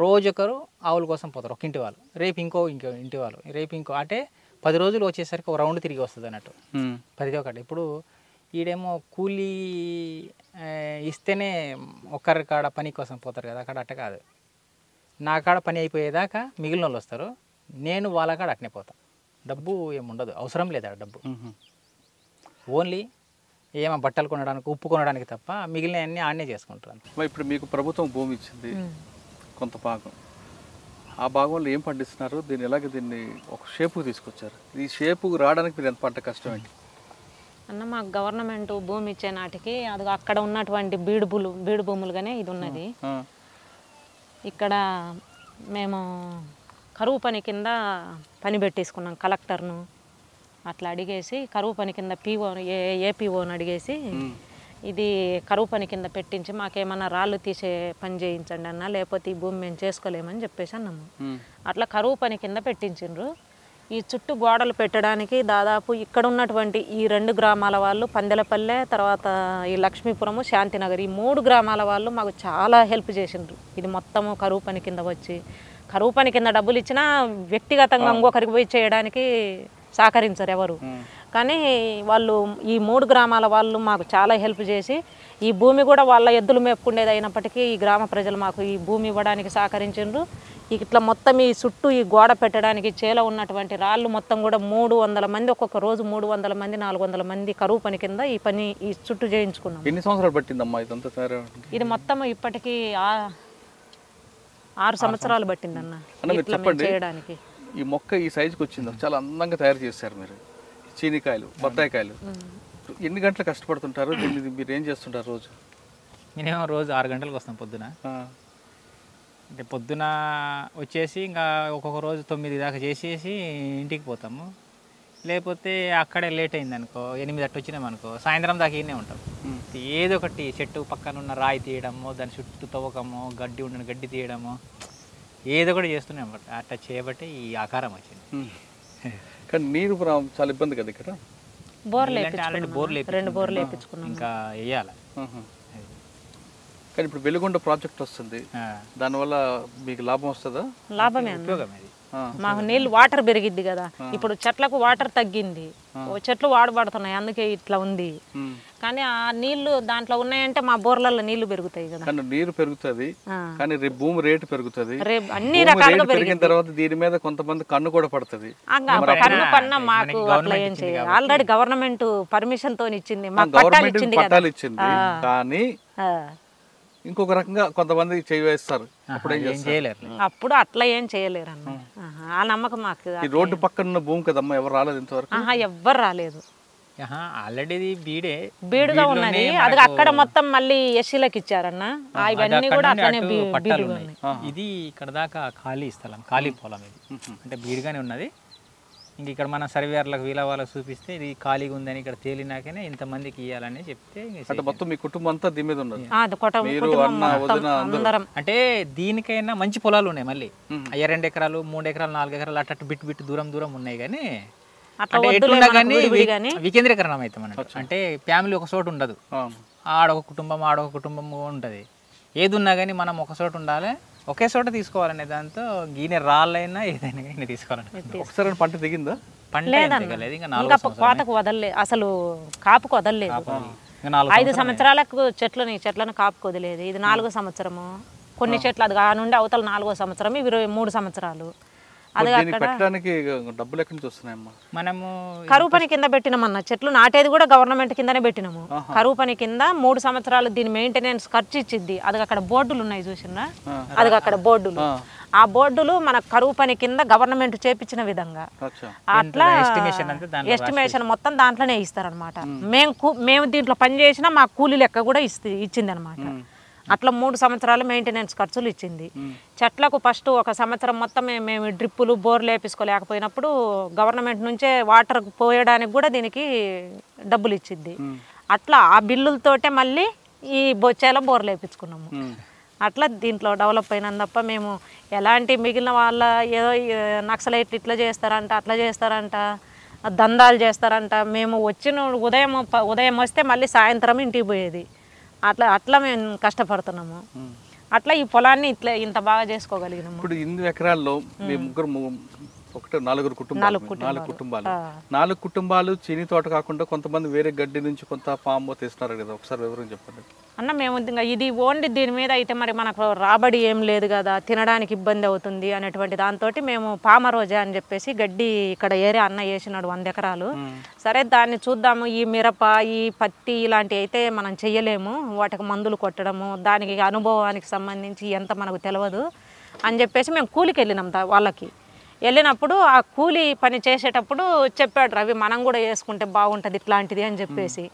రోజు ఒకరు ఆవుల కోసం పోతారు, ఒక ఇంటి వాళ్ళు, రేపు ఇంకో ఇంటి వాళ్ళు, రేపు ఇంకో, అంటే 10 రోజులు వచ్చేసరికి ఒక రౌండ్ తిరిగి వస్తుంది అన్నట్టు ప్రతి ఒక్కటి. ఇప్పుడు ఈడేమో కూలీ ఇస్తేనే ఒక్కరి కాడ పని కోసం పోతారు కదా, అక్కడ అట్ట కాదు. నా కాడ పని అయిపోయేదాకా మిగిలిన వాళ్ళు వస్తారు, నేను వాళ్ళ కాడ అట్నే పోతాను. డబ్బు ఏముండదు, అవసరం లేదు ఆ డబ్బు. ఓన్లీ ఏమో బట్టలు కొనడానికి, ఉప్పు కొనడానికి తప్ప మిగిలిన అన్నీ ఆడనే చేసుకుంటారు. ఇప్పుడు మీకు ప్రభుత్వం భూమి ఇచ్చింది కొంత భాగం, ఆ భాగంలో ఏం పండిస్తున్నారు, దీన్ని ఒక షేపుకు తీసుకొచ్చారు. ఈ షేపుకు రావడానికి మీరు ఎంత పడ్డ కష్టం ఏంటి అన్న? మాకు గవర్నమెంట్ భూమి ఇచ్చే నాటికి అది అక్కడ ఉన్నటువంటి బీడు భూములుగానే ఇది ఉన్నది. ఇక్కడ మేము కరువు పని కింద పని పెట్టేసుకున్నాం, కలెక్టర్ను అట్లా అడిగేసి కరువు పని కింద ఏపీఓని అడిగేసి ఇది కరువు పని కింద పెట్టించి మాకేమన్నా రాళ్ళు తీసే పని చేయించండి అన్న, లేకపోతే ఈ భూమి మేము చేసుకోలేమని చెప్పేసి అన్నాము. అట్లా కరువు పని కింద పెట్టించిండ్రు. ఈ చుట్టూ గోడలు పెట్టడానికి దాదాపు ఇక్కడ ఉన్నటువంటి ఈ 2 గ్రామాల వాళ్ళు, పందెలపల్లె, తర్వాత ఈ లక్ష్మీపురము, శాంతినగర్, ఈ 3 గ్రామాల వాళ్ళు మాకు చాలా హెల్ప్ చేసిండ్రు. ఇది మొత్తము కరువు పని కింద వచ్చి, కరువు పని కింద డబ్బులు ఇచ్చినా వ్యక్తిగతంగా ఇంకొకరికి పోయి చేయడానికి సహకరించరు ఎవరు. కానీ వాళ్ళు ఈ 3 గ్రామాల వాళ్ళు మాకు చాలా హెల్ప్ చేసి, ఈ భూమి కూడా వాళ్ళ ఎద్దులు మేపుకునేది అయినప్పటికీ ఈ గ్రామ ప్రజలు మాకు ఈ భూమి ఇవ్వడానికి సహకరించిండ్రు. ఇట్లా మొత్తం ఈ చుట్టూ ఈ గోడ పెట్టడానికి చేలో ఉన్నటువంటి రాళ్ళు మొత్తం కూడా 300 మంది, ఒక్కొక్క రోజు 300 మంది 400 మంది కరువు పని కింద ఈ చుట్టూ చేయించుకున్నాం. ఎన్ని సంవత్సరాలు పట్టిందమ్మా ఇదంతా తయారవడానికి? ఇది మొత్తం ఇప్పటికీ 6 సంవత్సరాలు పట్టిందన్న ఇట్లా చేయడానికి. ఈ మొక్క ఈ సైజుకి వచ్చింది, చాలా అందంగా తయారు చేశారు మీరు. చీనికాయలు, బత్తాయికాయలు ఎన్ని గంటలు కష్టపడుతుంటారు, దీన్ని మీరు ఏం చేస్తుంటారు రోజు? మినిమం రోజు 6 గంటలకు వస్తాం పొద్దున. అంటే పొద్దున వచ్చేసి ఇంకా ఒక్కొక్క రోజు 9 దాకా చేసేసి ఇంటికి పోతాము. లేకపోతే అక్కడే లేట్ అయింది అనుకో, 8 అట్టు వచ్చినాం అనుకో, సాయంత్రం దాకా ఈయనే ఉంటాం. ఏదో ఒకటి చెట్టు పక్కన ఉన్న రాయి తీయడము, దాని చుట్టూ తవ్వకము, గడ్డి ఉన్న గడ్డి తీయడము, ఏదో ఒకటి చేస్తున్నాం. అట్లా చేయబట్టి ఈ ఆకారం వచ్చింది. కానీ నీరు చాలా ఇబ్బంది కదా ఇక్కడ. ఆల్రెడీ బోర్లు 2 బోర్లు వేయించుకున్నాం, ఇంకా వేయాలి. కానీ ఇప్పుడు వెలుగొండ ప్రాజెక్ట్ వస్తుంది, దానివల్ల మీకు లాభం వస్తుందా? లాభమే, మాకు నీళ్ళు వాటర్ పెరిగిద్ది కదా. ఇప్పుడు చెట్లకు వాటర్ తగ్గింది, చెట్లు వాడబడుతున్నాయి, అందుకే ఇట్లా ఉంది. కానీ ఆ నీళ్లు దాంట్లో ఉన్నాయంటే మా బోర్లలో నీళ్లు పెరుగుతాయి కదా. కానీ నీరు పెరుగుతుంది, కానీ రేపు భూమి రేటు పెరుగుతుంది. రేపు అన్ని రకాలుగా పెరిగిన తర్వాత దీని మీద కొంతమంది కన్ను కూడా పడుతుంది. కన్ను పన్నా మాకు అట్లా ఏం చేయాలి, ఆల్రెడీ గవర్నమెంట్ పర్మిషన్ తో ఇచ్చింది, మాకు పట్టాలు ఇచ్చింది. కానీ ఇంకొక రకంగా కొంతమంది చేయవేస్తారు, అప్పుడు అట్లా ఏం చేయలేరు అన్న. ఆ నమ్మకం మాకు. ఈ రోడ్డు పక్కన భూమి కదమ్మా, ఎవరు రాలేదు ఇంతవరకు? ఎవ్వరు రాలేదు. ఆల్రెడీ బీడుగా ఉన్నది, అది అక్కడ మొత్తం మళ్ళీ ఎస్సీలకు ఇచ్చారన్న. ఇవన్నీ కూడా అట్లనే ఇది ఇక్కడ దాకా ఖాళీ స్థలం, ఖాళీ పొలం ఇది. అంటే బీడుగానే ఉన్నది. ఇంక ఇక్కడ మన సర్వేర్లకు వీళ్ళ వాళ్ళకి చూపిస్తే ఇది ఖాళీగా ఉందని ఇక్కడ తేలినాకనే ఇంతమందికి ఇవ్వాలని చెప్తే మొత్తం మీ కుటుంబం అంతా దీని మీద ఉన్నది. అంటే దీనికైనా మంచి పొలాలు ఉన్నాయి, మళ్ళీ 2 ఎకరాలు 3 ఎకరాలు 4 ఎకరాలు అట్టు బిట్టు దూరం ఉన్నాయి. కానీ ఎట్లున్నా కానీ వికేంద్రీకరణం అవుతాం అన్నట్టు. అంటే ఫ్యామిలీ ఒక చోటు ఉండదు, ఆడొక కుటుంబం ఉంటది. ఏది ఉన్నా కానీ మనం ఒక చోట ఉండాలి, ఒకే చోట తీసుకోవాలనే దాంతో గీనె రాళ్ళైనా ఏదైనా కానీ తీసుకోవాలని. ఒకసారి పంట దిగిందా? ఇంకా కోతకు వదలలేదు, అసలు కాపుకు వదలలేదు. 5 సంవత్సరాలకు చెట్లను కాపుకు వదిలేదు. ఇది 4వ సంవత్సరము. కొన్ని చెట్లు అది నుండి అవతల 4వ సంవత్సరం, ఇవి 3 సంవత్సరాలు. అది డబ్బులు ఎక్కడి నుంచి వస్తున్నాయమ్మా? మనము కరువు పని కింద పెట్టినామన్న, చెట్లు నాటేది కూడా గవర్నమెంట్ కిందనే పెట్టినాము. కరువు పని కింద 3 సంవత్సరాలు దీని మెయింటెనెన్స్ ఖర్చు ఇచ్చిద్ది. అది అక్కడ బోర్డులు ఉన్నాయి చూసినా, అది అక్కడ బోర్డులు. ఆ బోర్డులు మన కరువు పని కింద గవర్నమెంట్ చేపించిన విధంగా అట్లా ఎస్టిమేషన్ మొత్తం దాంట్లోనే ఇస్తారనమాట. మేము దీంట్లో పని చేసినా మా కూలీ లెక్క కూడా ఇచ్చింది అనమాట. అట్లా 3 సంవత్సరాలు మెయింటెనెన్స్ ఖర్చులు ఇచ్చింది. చెట్లకు ఫస్ట్ ఒక సంవత్సరం మొత్తం మేము డ్రిప్పులు బోర్లు వేపించుకోలేకపోయినప్పుడు గవర్నమెంట్ నుంచే వాటర్ పోయడానికి కూడా దీనికి డబ్బులు ఇచ్చింది. అట్లా ఆ బిల్లులతోటే మళ్ళీ ఈ బొచ్చేలో బోర్లు వేపించుకున్నాము. అట్లా దీంట్లో డెవలప్ అయినాం తప్ప మేము ఎలాంటి మిగిలిన వాళ్ళ ఏదో నక్సలైట్లు ఇట్లా చేస్తారంట అట్లా చేస్తారంట దందాలు చేస్తారంట, మేము వచ్చిన ఉదయం వస్తే మళ్ళీ సాయంత్రం ఇంటికి పోయేది. అట్లా మేము కష్టపడుతున్నాము. అట్లా ఈ పొలాన్ని ఇంత బాగా చేసుకోగలిగినాము. ఇప్పుడు 8 ఎకరాల్లో మీ ముగ్గురు నలుగురు కుటుంబాలు 4 కుటుంబాలు చీని తోట కాకుండా కొంతమంది వేరే గడ్డి నుంచి కొంత పాము తీస్తున్నారు కదా, ఒకసారి వివరం చెప్పండి అన్న. మేము ఇంకా ఇది ఓన్లీ దీని మీద అయితే మరి మనకు రాబడి ఏం లేదు కదా, తినడానికి ఇబ్బంది అవుతుంది అనేటువంటి దాంతో మేము పామరోజా అని చెప్పేసి గడ్డి ఇక్కడ ఏరియా అన్న వేసినాడు 100 ఎకరాలు. సరే దాన్ని చూద్దాము, ఈ మిరప ఈ పత్తి ఇలాంటివి అయితే మనం చెయ్యలేము, వాటికి మందులు కొట్టడము దానికి అనుభవానికి సంబంధించి ఎంత మనకు తెలియదు అని చెప్పేసి మేము కూలికి వెళ్ళినాం వాళ్ళకి. వెళ్ళినప్పుడు ఆ కూలి పని చేసేటప్పుడు చెప్పాడు రవి మనం కూడా వేసుకుంటే బాగుంటుంది ఇట్లాంటిది అని చెప్పేసి.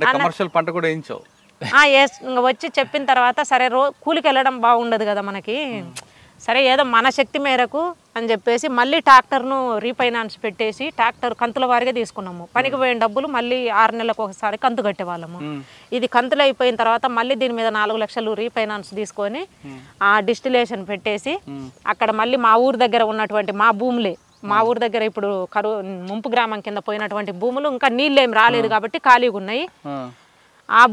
కమర్షియల్ పంట కూడా వేయించావు? వచ్చి చెప్పిన తర్వాత సరే కూలికి వెళ్ళడం బాగుండదు కదా మనకి, సరే ఏదో మన శక్తి మేరకు అని చెప్పేసి మళ్ళీ ట్రాక్టర్ను రీఫైనాన్స్ పెట్టేసి ట్రాక్టర్ కంతుల వారిగా తీసుకున్నాము. పనికి పోయిన డబ్బులు మళ్ళీ 6 నెలలకు ఒకసారి కంతు కట్టేవాళ్ళము. ఇది కంతులు అయిపోయిన తర్వాత మళ్ళీ దీని మీద 4 లక్షలు రీఫైనాన్స్ తీసుకొని ఆ డిస్టిలేషన్ పెట్టేసి అక్కడ మళ్ళీ మా ఊరు దగ్గర ఉన్నటువంటి మా భూములే, మా ఊరు దగ్గర ఇప్పుడు ముంపు గ్రామం కింద పోయినటువంటి భూములు ఇంకా నీళ్ళేం రాలేదు కాబట్టి ఖాళీగా ఉన్నాయి. ఆ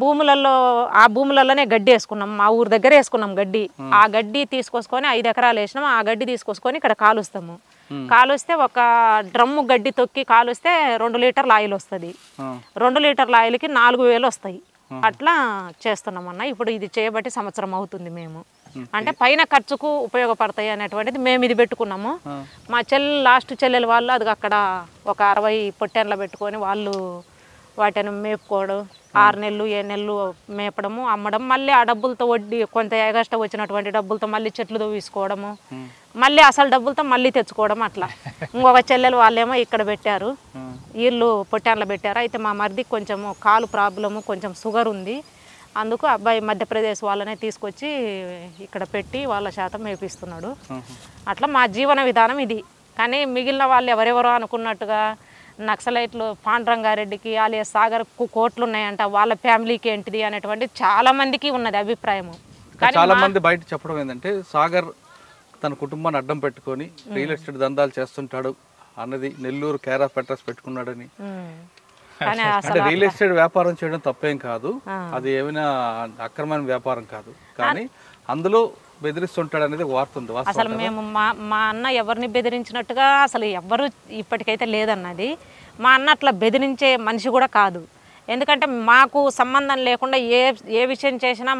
భూములలోనే గడ్డి వేసుకున్నాం, మా ఊరు దగ్గర వేసుకున్నాం గడ్డి. ఆ గడ్డి తీసుకొసుకొని 5 ఎకరాలు వేసినాం. ఆ గడ్డి తీసుకొసుకొని ఇక్కడ కాలుస్తాము. కాలుస్తే ఒక డ్రమ్ము గడ్డి తొక్కి కాలుస్తే 2 లీటర్ల ఆయిల్ వస్తుంది. 2 లీటర్ల ఆయిల్కి 4,000 వస్తాయి. అట్లా చేస్తున్నాం అన్న. ఇప్పుడు ఇది చేయబట్టి సంవత్సరం అవుతుంది. మేము అంటే పైన ఖర్చుకు ఉపయోగపడతాయి అనేటువంటిది మేము ఇది పెట్టుకున్నాము. మా లాస్ట్ చెల్లెలు వాళ్ళు అది అక్కడ ఒక 60 పొట్టెన్ల పెట్టుకొని వాళ్ళు వాటిని మేపుకోవడం, 6 నెలలు 7 నెలలు మేపడము అమ్మడం, మళ్ళీ ఆ డబ్బులతో వడ్డీ కొంత ఎగస్ట్రా వచ్చినటువంటి డబ్బులతో మళ్ళీ చెట్లు తవ్వేసుకోవడము, మళ్ళీ అసలు డబ్బులతో మళ్ళీ తెచ్చుకోవడం. అట్లా ఇంకొక చెల్లెలు వాళ్ళేమో ఇక్కడ పెట్టారు, వీళ్ళు పొట్టాన్లో పెట్టారు. అయితే మా మరిది కొంచెము కాలు ప్రాబ్లము, కొంచెం షుగర్ ఉంది, అందుకు అబ్బాయి మధ్యప్రదేశ్ వాళ్ళనే తీసుకొచ్చి ఇక్కడ పెట్టి వాళ్ళ శాతం మేపిస్తున్నాడు. అట్లా మా జీవన విధానం ఇది. కానీ మిగిలిన వాళ్ళు ఎవరెవరో అనుకున్నట్టుగా నక్సలైట్లు పాండురంగారెడ్డికి alias సాగర్కు కోట్లు ఉన్నాయంట, వాళ్ళ ఫ్యామిలీకి ఏంటిది అనేటువంటి చాలా మందికి ఉన్నది అభిప్రాయము. చాలా మంది బయట చెప్పడం ఏంటంటే సాగర్ తన కుటుంబాన్ని అడ్డం పెట్టుకొని రియల్ ఎస్టేట్ దందాలు చేస్తుంటాడు అన్నది, నెల్లూరు కేర్ ఆఫ్ అడ్రస్ పెట్టుకున్నాడని. అంటే రియల్ ఎస్టేట్ వ్యాపారం చేయడం తప్పేం కాదు, అది ఏమైనా అక్రమమైన వ్యాపారం కాదు, కానీ అందులో బెదిరిస్తుంటాడు అనేది వార్త ఉంది. అసలు మేము మా అన్న ఎవరిని బెదిరించినట్టుగా అసలు ఎవ్వరు ఇప్పటికైతే లేదన్నది. మా అన్న అట్లా బెదిరించే మనిషి కూడా కాదు. ఎందుకంటే మాకు సంబంధం లేకుండా ఏ విషయం చేసినా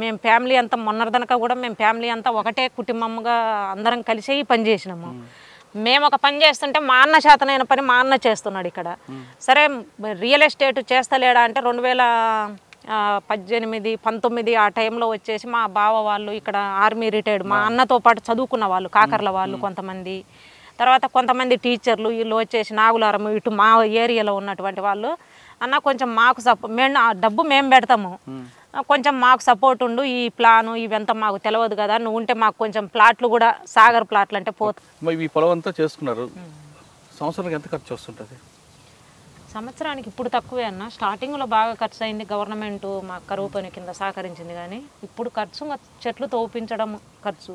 మేము ఫ్యామిలీ అంతా మొన్నటిదనక కూడా మేము ఫ్యామిలీ అంతా ఒకటే కుటుంబంగా అందరం కలిసి ఈ పని చేసినాము. మేము ఒక పని చేస్తుంటే మా అన్న శాతనైన పని మా అన్న చేస్తున్నాడు ఇక్కడ. సరే రియల్ ఎస్టేట్ చేస్తలేడా అంటే 2018, 19 ఆ టైంలో వచ్చేసి మా బావ వాళ్ళు ఇక్కడ ఆర్మీ రిటైర్డ్, మా అన్నతో పాటు చదువుకున్న వాళ్ళు కాకర్ల వాళ్ళు కొంతమంది, తర్వాత కొంతమంది టీచర్లు వీళ్ళు వచ్చేసి నాగులారం ఇటు మా ఏరియాలో ఉన్నటువంటి వాళ్ళు, అన్న కొంచెం మాకు డబ్బు మేము పెడతాము, కొంచెం మాకు సపోర్ట్ ఉండు, ఈ ప్లాను ఇవంతా మాకు తెలియదు కదా, నువ్వు ఉంటే మాకు కొంచెం ప్లాట్లు కూడా సాగర్ ప్లాట్లు అంటే పోతుంది. ఈ పొలం అంతా చేసుకున్నారు, సంవత్సరానికి ఎంత ఖర్చు వస్తుంటుంది? సంవత్సరానికి ఇప్పుడు తక్కువే అన్న. స్టార్టింగ్లో బాగా ఖర్చు అయింది, గవర్నమెంట్ మా కరువు పని కింద సహకరించింది. కానీ ఇప్పుడు ఖర్చు చెట్లు తోపించడం ఖర్చు,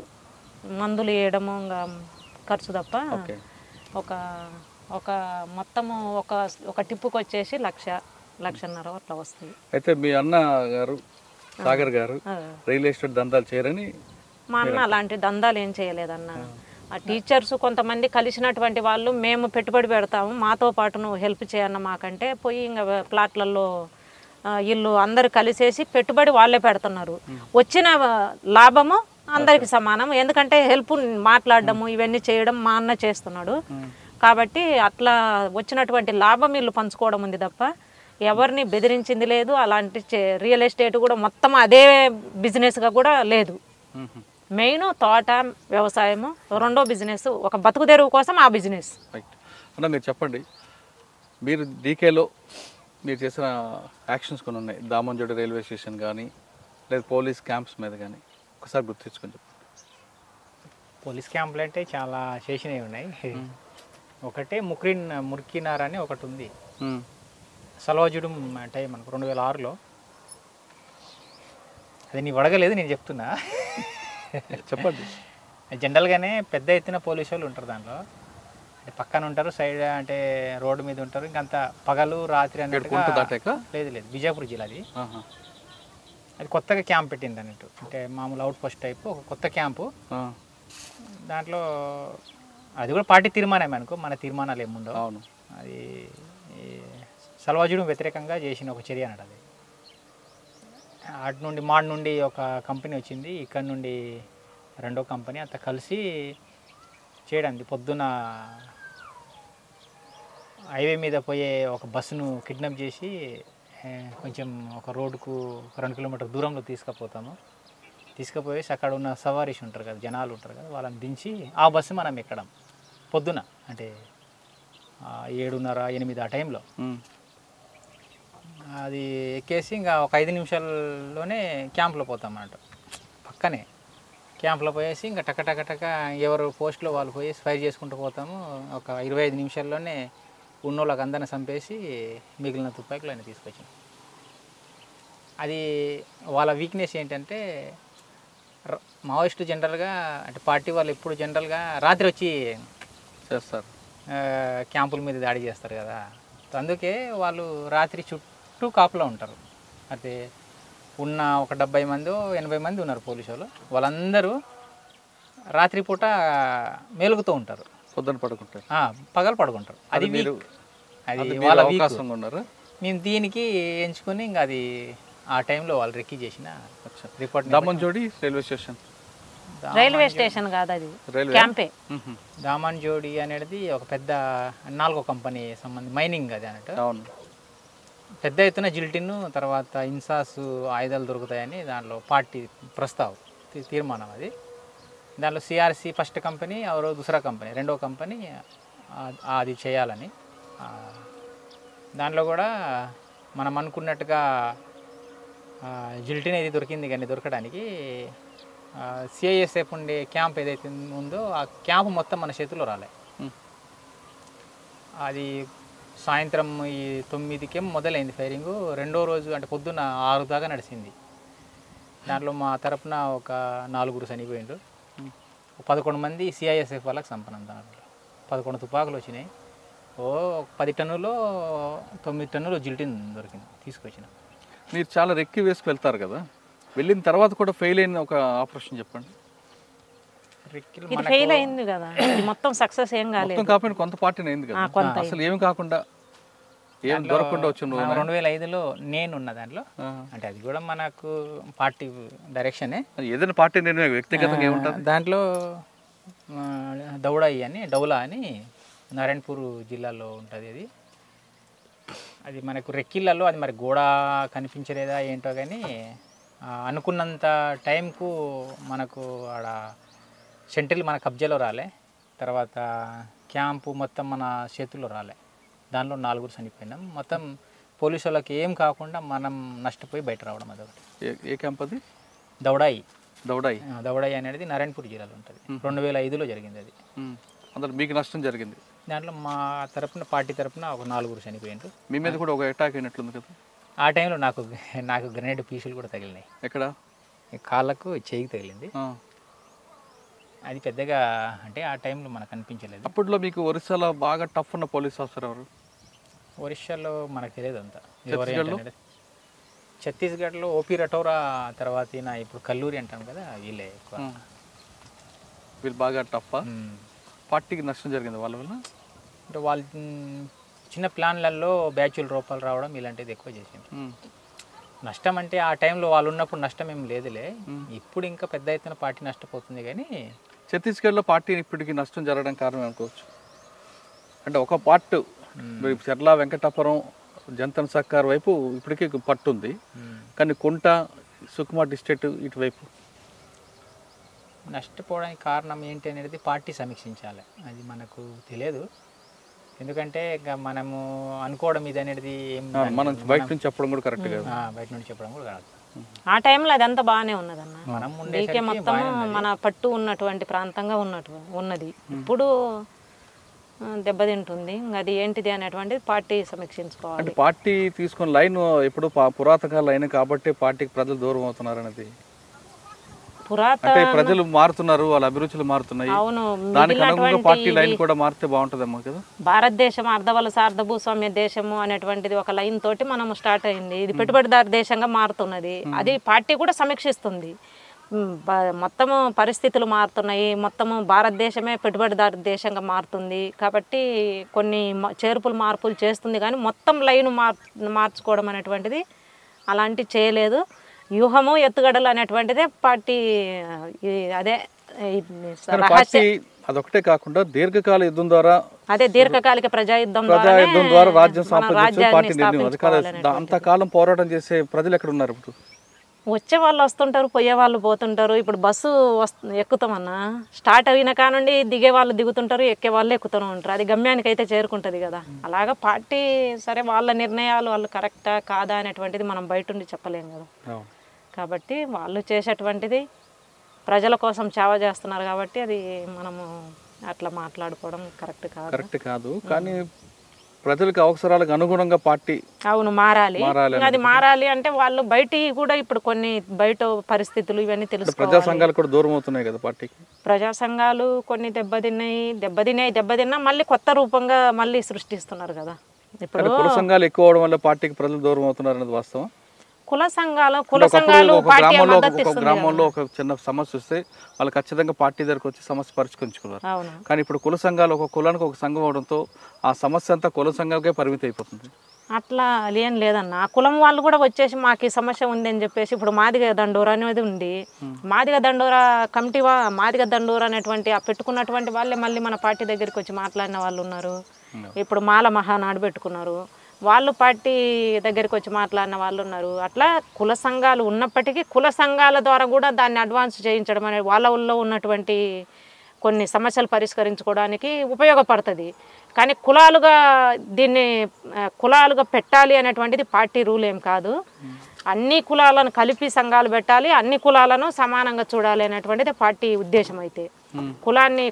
మందులు వేయడము ఇంకా ఖర్చు తప్ప ఒక మొత్తము ఒక టిప్పుకి వచ్చేసి 1,00,000 అట్లా వస్తుంది. అయితే మీ అన్న గారు సాగర్ గారు రియల్ ఎస్టేట్ దందాలు చేయరని? మా అన్న అలాంటి దందాలు ఏం చేయలేదన్న. ఆ టీచర్స్ కొంతమంది కలిసినటువంటి వాళ్ళు మేము పెట్టుబడి పెడతాము, మాతో పాటు నువ్వు హెల్ప్ చేయన్న మాకంటే పోయి ఇంకా ప్లాట్లలో వీళ్ళు అందరు కలిసేసి పెట్టుబడి వాళ్ళే పెడుతున్నారు. వచ్చిన లాభము అందరికి సమానం, ఎందుకంటే హెల్ప్ మాట్లాడడము ఇవన్నీ చేయడం మా అన్న చేస్తున్నాడు కాబట్టి అట్లా వచ్చినటువంటి లాభం వీళ్ళు పంచుకోవడం ఉంది తప్ప ఎవరిని బెదిరించింది లేదు. అలాంటి రియల్ ఎస్టేట్ కూడా మొత్తం అదే బిజినెస్గా కూడా లేదు. మెయిన్ తోట వ్యవసాయము, రెండో బిజినెస్ ఒక బతుకు తెరువు కోసం ఆ బిజినెస్. అన్న మీరు చెప్పండి, మీరు డీకేలో మీరు చేసిన యాక్షన్స్ కొన్ని ఉన్నాయి, దామంజోడి రైల్వే స్టేషన్ కానీ లేదా పోలీస్ క్యాంప్స్ మీద కానీ ఒకసారి గుర్తించుకొని చెప్పండి. పోలీస్ క్యాంపులు అంటే చాలా చేసినవి ఉన్నాయి. ఒకటే మురికినార్ అని ఒకటి ఉంది, సల్వాజుడం అంటే మనకు 2006లో. అది నీ వడగలేదు, నేను చెప్తున్నా. చెప్పండి. జనరల్గానే పెద్ద ఎత్తున పోలీసు వాళ్ళు ఉంటారు దాంట్లో, అంటే పక్కన ఉంటారు, సైడ్ అంటే రోడ్డు మీద ఉంటారు. ఇంకంత పగలు రాత్రి అన్నట్టుగా. లేదు లేదు, విజయపూర్ జిల్లా అది. అది కొత్తగా క్యాంప్ పెట్టింది అన్నట్టు, అంటే మామూలు అవుట్ పోస్ట్ టైపు ఒక కొత్త క్యాంపు. దాంట్లో అది కూడా పార్టీ తీర్మానమే అనుకో, మన తీర్మానాలు ఏముండవు. అవును, అది సల్వాజుడం వ్యతిరేకంగా చేసిన ఒక చర్య అన్నట్టు. అది అటు నుండి మాడ్ నుండి ఒక కంపెనీ వచ్చింది, ఇక్కడ నుండి రెండో కంపెనీ, అంతా కలిసి చేయడానికి పొద్దున హైవే మీద పోయే ఒక బస్సును కిడ్నాప్ చేసి కొంచెం ఒక రోడ్డుకు 2 కిలోమీటర్ దూరంలో తీసుకుపోయేసి అక్కడ ఉన్న సవారీస్ ఉంటారు కదా, జనాలు ఉంటారు కదా, వాళ్ళని దించి ఆ బస్సు మనం ఎక్కడం పొద్దున, అంటే 7:30, 8 ఆ టైంలో. అది ఎక్కేసి ఇంకా ఒక 5 నిమిషాల్లోనే క్యాంప్లో పోతాం అన్నట్టు. పక్కనే క్యాంప్లో పోయేసి ఇంకా టక ఎవరు పోస్ట్లో వాళ్ళు పోయేసి ఫైర్ చేసుకుంటూ పోతాము. ఒక 25 నిమిషాల్లోనే ఉన్నోళ్ళకి అందరిని చంపేసి మిగిలిన తుపాకులు ఆయన తీసుకొచ్చాం. అది వాళ్ళ వీక్నెస్ ఏంటంటే, మావోయిస్టు జనరల్గా అంటే పార్టీ వాళ్ళు ఎప్పుడు జనరల్గా రాత్రి వచ్చి చేస్తారు, క్యాంపుల మీద దాడి చేస్తారు కదా. అందుకే వాళ్ళు రాత్రి చుట్టూ కాపులో ఉంటారు. అయితే ఉన్న ఒక 70 మంది 80 మంది ఉన్నారు పోలీసు వాళ్ళు, వాళ్ళందరూ రాత్రిపూట మేలుగుతూ ఉంటారు, పొద్దున పడుకుంటారు, పగలు పడుకుంటారు. అది మీరు అది వాళ్ళ అవకాశంగా ఉన్నారు. మేము దీనికి ఎంచుకొని ఇంకా అది ఆ టైంలో వాళ్ళు రెక్కి చేసిన రిపోర్ట్. దామన్జోడి రైల్వే స్టేషన్ కాదు, అది క్యాంపే. దామన్జోడి అనేది ఒక పెద్ద 4వ కంపెనీ సంబంధించి మైనింగ్ అది అన్నట్టు. అవును, పెద్ద ఎత్తున జిల్టిన్ తర్వాత ఇన్సాస్ ఆయుధాలు దొరుకుతాయని దాంట్లో పార్టీ తీర్మానం అది. దాంట్లో సిఆర్సి ఫస్ట్ కంపెనీ, ఎవరో దూసరా కంపెనీ, రెండో కంపెనీ అది చేయాలని. దాంట్లో కూడా మనం అనుకున్నట్టుగా జిల్టిన్ ఇది దొరికింది, కానీ దొరకడానికి సిఐఎస్ఎఫ్ ఉండే క్యాంప్ ఏదైతే ఉందో ఆ క్యాంప్ మొత్తం మన చేతిలో రాలే. అది సాయంత్రం ఈ 9కి మొదలైంది ఫైరింగు. రెండో రోజు అంటే పొద్దున్న 6 దాకా నడిచింది. దాంట్లో మా తరపున ఒక 4 చనిపోయిండు, 11 మంది సిఐఎస్ఎఫ్ వాళ్ళకి సంపన్నం. దాంట్లో 11 తుపాకులు వచ్చినాయి. 10 టన్నులో 9 టన్నులు జిల్టిన్ దొరికింది, తీసుకొచ్చిన. మీరు చాలా రెక్కి వేసుకు వెళ్తారు కదా, వెళ్ళిన తర్వాత కూడా ఫెయిల్ అయిన ఒక ఆపరేషన్ చెప్పండి. ఇది ఫెయిల్ అయింది కదా, ఇది మొత్తం సక్సెస్ ఏం కాలేదు. కాకపోయినా కొంత పార్టీ అయింది కదా, అసలు ఏమి కాకుండా ఏం దొరకకుండా వచ్చింది. 2005లో నేను ఉన్న దాంట్లో, అంటే అది కూడా మనకు పార్టీ డైరెక్షనే. ఏదైనా పార్టీ నిర్ణయం వ్యక్తిగతంగా ఏముంటుంది. దాంట్లో డౌలా అని నారాయణపూర్ జిల్లాలో ఉంటుంది. అది మనకు రెక్కిళ్ళలో అది మరి గోడ కనిపించలేదా ఏంటో కానీ అనుకున్నంత టైంకు మనకు ఆడ సెంట్రల్ మన కబ్జాలో రాలే, తర్వాత క్యాంపు మొత్తం మన చేతుల్లో రాలే. దానిలో 4 చనిపోయినాం. మొత్తం పోలీసు వాళ్ళకి ఏం కాకుండా మనం నష్టపోయి బయట రావడం. అదొకటి. ఏ క్యాంప్ అది? దౌడాయి అనేది నారాయణపూర్ జిల్లాలో ఉంటుంది. 2005లో జరిగింది అది. అందులో మీకు నష్టం జరిగింది. దాంట్లో మా తరపున పార్టీ తరపున ఒక 4 చనిపోయిండ్రు. మీ మీద కూడా ఒక అటాక్ అయినట్లుంది కదా. ఆ టైంలో నాకు గ్రెనేడ్ పీసులు కూడా తగిలినాయి. ఎక్కడ? కాళ్ళకు చేయికి తగిలింది. అది పెద్దగా అంటే ఆ టైంలో మనకు అనిపించలేదు. అప్పట్లో మీకు ఒరిస్సాలో బాగా టఫ్ ఉన్న పోలీస్ ఆఫీసర్ ఎవరు? ఒరిస్సాలో మనకు తెలియదు అంతా. ఛత్తీస్గఢ్లో ఓపీ రటోరా, తర్వాత ఇప్పుడు కల్లూరి అంటాం కదా, వీళ్ళే ఎక్కువ. వీళ్ళు బాగా టఫ్. పార్టీకి నష్టం జరిగింది వాళ్ళ వల్ల. అంటే వాళ్ళు చిన్న ప్లాన్లలో బ్యాచుల రూపాయలు రావడం ఇలాంటిది ఎక్కువ చేసింది. నష్టం అంటే ఆ టైంలో వాళ్ళు ఉన్నప్పుడు నష్టం ఏం లేదులే, ఇప్పుడు ఇంకా పెద్ద ఎత్తున పార్టీ నష్టపోతుంది. కానీ ఛత్తీస్గఢ్లో పార్టీ ఇప్పటికీ నష్టం జరగడం కారణం అనుకోవచ్చు. అంటే ఒక పార్ట్ చెర్ల వెంకటాపురం జంతన్ సర్కార్ వైపు ఇప్పటికీ పట్టుంది, కానీ కుంట సుకుమా డిస్ట్రిక్ట్ ఇటువైపు నష్టపోవడానికి కారణం ఏంటి అనేది పార్టీ సమీక్షించాలి. అది మనకు తెలియదు. ఎందుకంటే ఇంకా మనము అనుకోవడం ఇది అనేది మనం బయట నుంచి చెప్పడం కూడా కరెక్ట్ కాదు. బయట నుంచి చెప్పడం కూడా కాదు. ఆ టైంలో అదంతా బాగానే ఉన్నదన్న. మనం డీకే మొత్తము మన పట్టు ఉన్నటువంటి ప్రాంతంగా ఉన్నది. ఇప్పుడు దెబ్బతింటుంది. ఇంకా అది ఏంటిది అనేటువంటిది పార్టీ సమీక్షించుకోవాలి. అంటే పార్టీ తీసుకున్న లైన్ ఇప్పుడు పురాతన లైన్ కాబట్టి పార్టీకి ప్రజలు దూరం అవుతున్నారు అనేది. అంటే ప్రజలు మారుతున్నారు, వాళ్ళ అభిరుచులు మారుతున్నాయి. అవును, దానికి అనుగుణంగా పార్టీ లైన్ కూడా మారితే బాగుంటుందేమో కదా. భారతదేశం అర్ధవలస అర్ధభూస్వామ్య దేశము అనేటువంటిది ఒక లైన్ తోటి మనం స్టార్ట్ అయింది. ఇది పెట్టుబడిదారు దేశంగా మారుతున్నది. అది పార్టీ కూడా సమీక్షిస్తుంది. మొత్తము పరిస్థితులు మారుతున్నాయి, మొత్తము భారతదేశమే పెట్టుబడిదారు దేశంగా మారుతుంది కాబట్టి కొన్ని మార్పులు చేస్తుంది. కానీ మొత్తం లైన్ మార్చుకోవడం అనేటువంటిది అలాంటి చేయలేదు. వ్యూహము ఎత్తుగడలు అనేటువంటిదే పార్టీ. అదే అదొకటే కాకుండా దీర్ఘకాల యుద్ధం ద్వారా, అదే దీర్ఘకాలిక ప్రజాయుద్ధం ద్వారా రాజ్యం సంపాదించే పార్టీ నిర్ణయం. అంతకాలం పోరాటం చేసే ప్రజలు ఎక్కడ ఉన్నారు? ఇప్పుడు వచ్చే వాళ్ళు వస్తుంటారు, పోయే వాళ్ళు పోతుంటారు. ఇప్పుడు బస్సు ఎక్కుతామన్నా, స్టార్ట్ అయిన కానుండి దిగే వాళ్ళు దిగుతుంటారు, ఎక్కే వాళ్ళు ఎక్కుతూనే ఉంటారు. అది గమ్యానికి అయితే చేరుకుంటుంది కదా. అలాగా పార్టీ సరే వాళ్ళ నిర్ణయాలు వాళ్ళు కరెక్టా కాదా అనేటువంటిది మనం బయట ఉండి చెప్పలేము కదా. కాబట్టి వాళ్ళు చేసేటువంటిది ప్రజల కోసం సేవ చేస్తున్నారు కాబట్టి అది మనము అట్లా మాట్లాడుకోవడం కరెక్ట్ కాదు. కానీ ప్రజలకు అవసరాలకు అనుగుణంగా పార్టీ మారాలి. అది మారాలి అంటే వాళ్ళు బయట కూడా ఇప్పుడు కొన్ని బయట పరిస్థితులు ఇవన్నీ తెలుసుకోవాలి. ప్రజా సంఘాలు కూడా దూరం అవుతున్నాయి కదా పార్టీకి. ప్రజా సంఘాలు కొన్ని దెబ్బతిన్నా మళ్ళీ కొత్త రూపంగా మళ్ళీ సృష్టిస్తున్నారు కదా. ఇప్పుడు కుల సంఘాలు ఎక్కువ అవడం వల్ల పార్టీకి ప్రజలు దూరం అవుతున్నారు అనేది వాస్తవం. కుల సంఘాలు గ్రామంలో ఒక చిన్న సమస్య వస్తే వాళ్ళు ఖచ్చితంగా పార్టీ దగ్గరకు వచ్చి సమస్య పరిష్కరించుకున్నారు. కానీ ఇప్పుడు కుల సంఘాలు ఒక కులానికి ఒక సంఘం అవడంతో ఆ సమస్య అంతా కుల సంఘాలకే పరిమితి అయిపోతుంది. అట్లా ఏం లేదన్న. ఆ కులం వాళ్ళు కూడా వచ్చేసి మాకు ఈ సమస్య ఉంది అని చెప్పేసి ఇప్పుడు మాదిగ దండోరా అనేది ఉంది. మాదిగ దండోరా కమిటీ మాదిగ దండోరా అనేటువంటి ఆ పెట్టుకున్నటువంటి వాళ్ళే మళ్ళీ మన పార్టీ దగ్గరికి వచ్చి మాట్లాడిన వాళ్ళు ఉన్నారు. ఇప్పుడు మాల మహానాడు పెట్టుకున్నారు, వాళ్ళు పార్టీ దగ్గరికి వచ్చి మాట్లాడిన వాళ్ళు ఉన్నారు. అట్లా కుల సంఘాలు ఉన్నప్పటికీ కుల సంఘాల ద్వారా కూడా దాన్ని అడ్వాన్స్ చేయించడం అనేది వాళ్ళ ఊళ్ళో ఉన్నటువంటి కొన్ని సమస్యలు పరిష్కరించుకోవడానికి ఉపయోగపడుతుంది. కానీ కులాలుగా పెట్టాలి అనేటువంటిది పార్టీ రూల్ ఏం కాదు. అన్ని కులాలను కలిపి సంఘాలు పెట్టాలి, అన్ని కులాలను సమానంగా చూడాలి అనేటువంటిది పార్టీ ఉద్దేశం. అయితే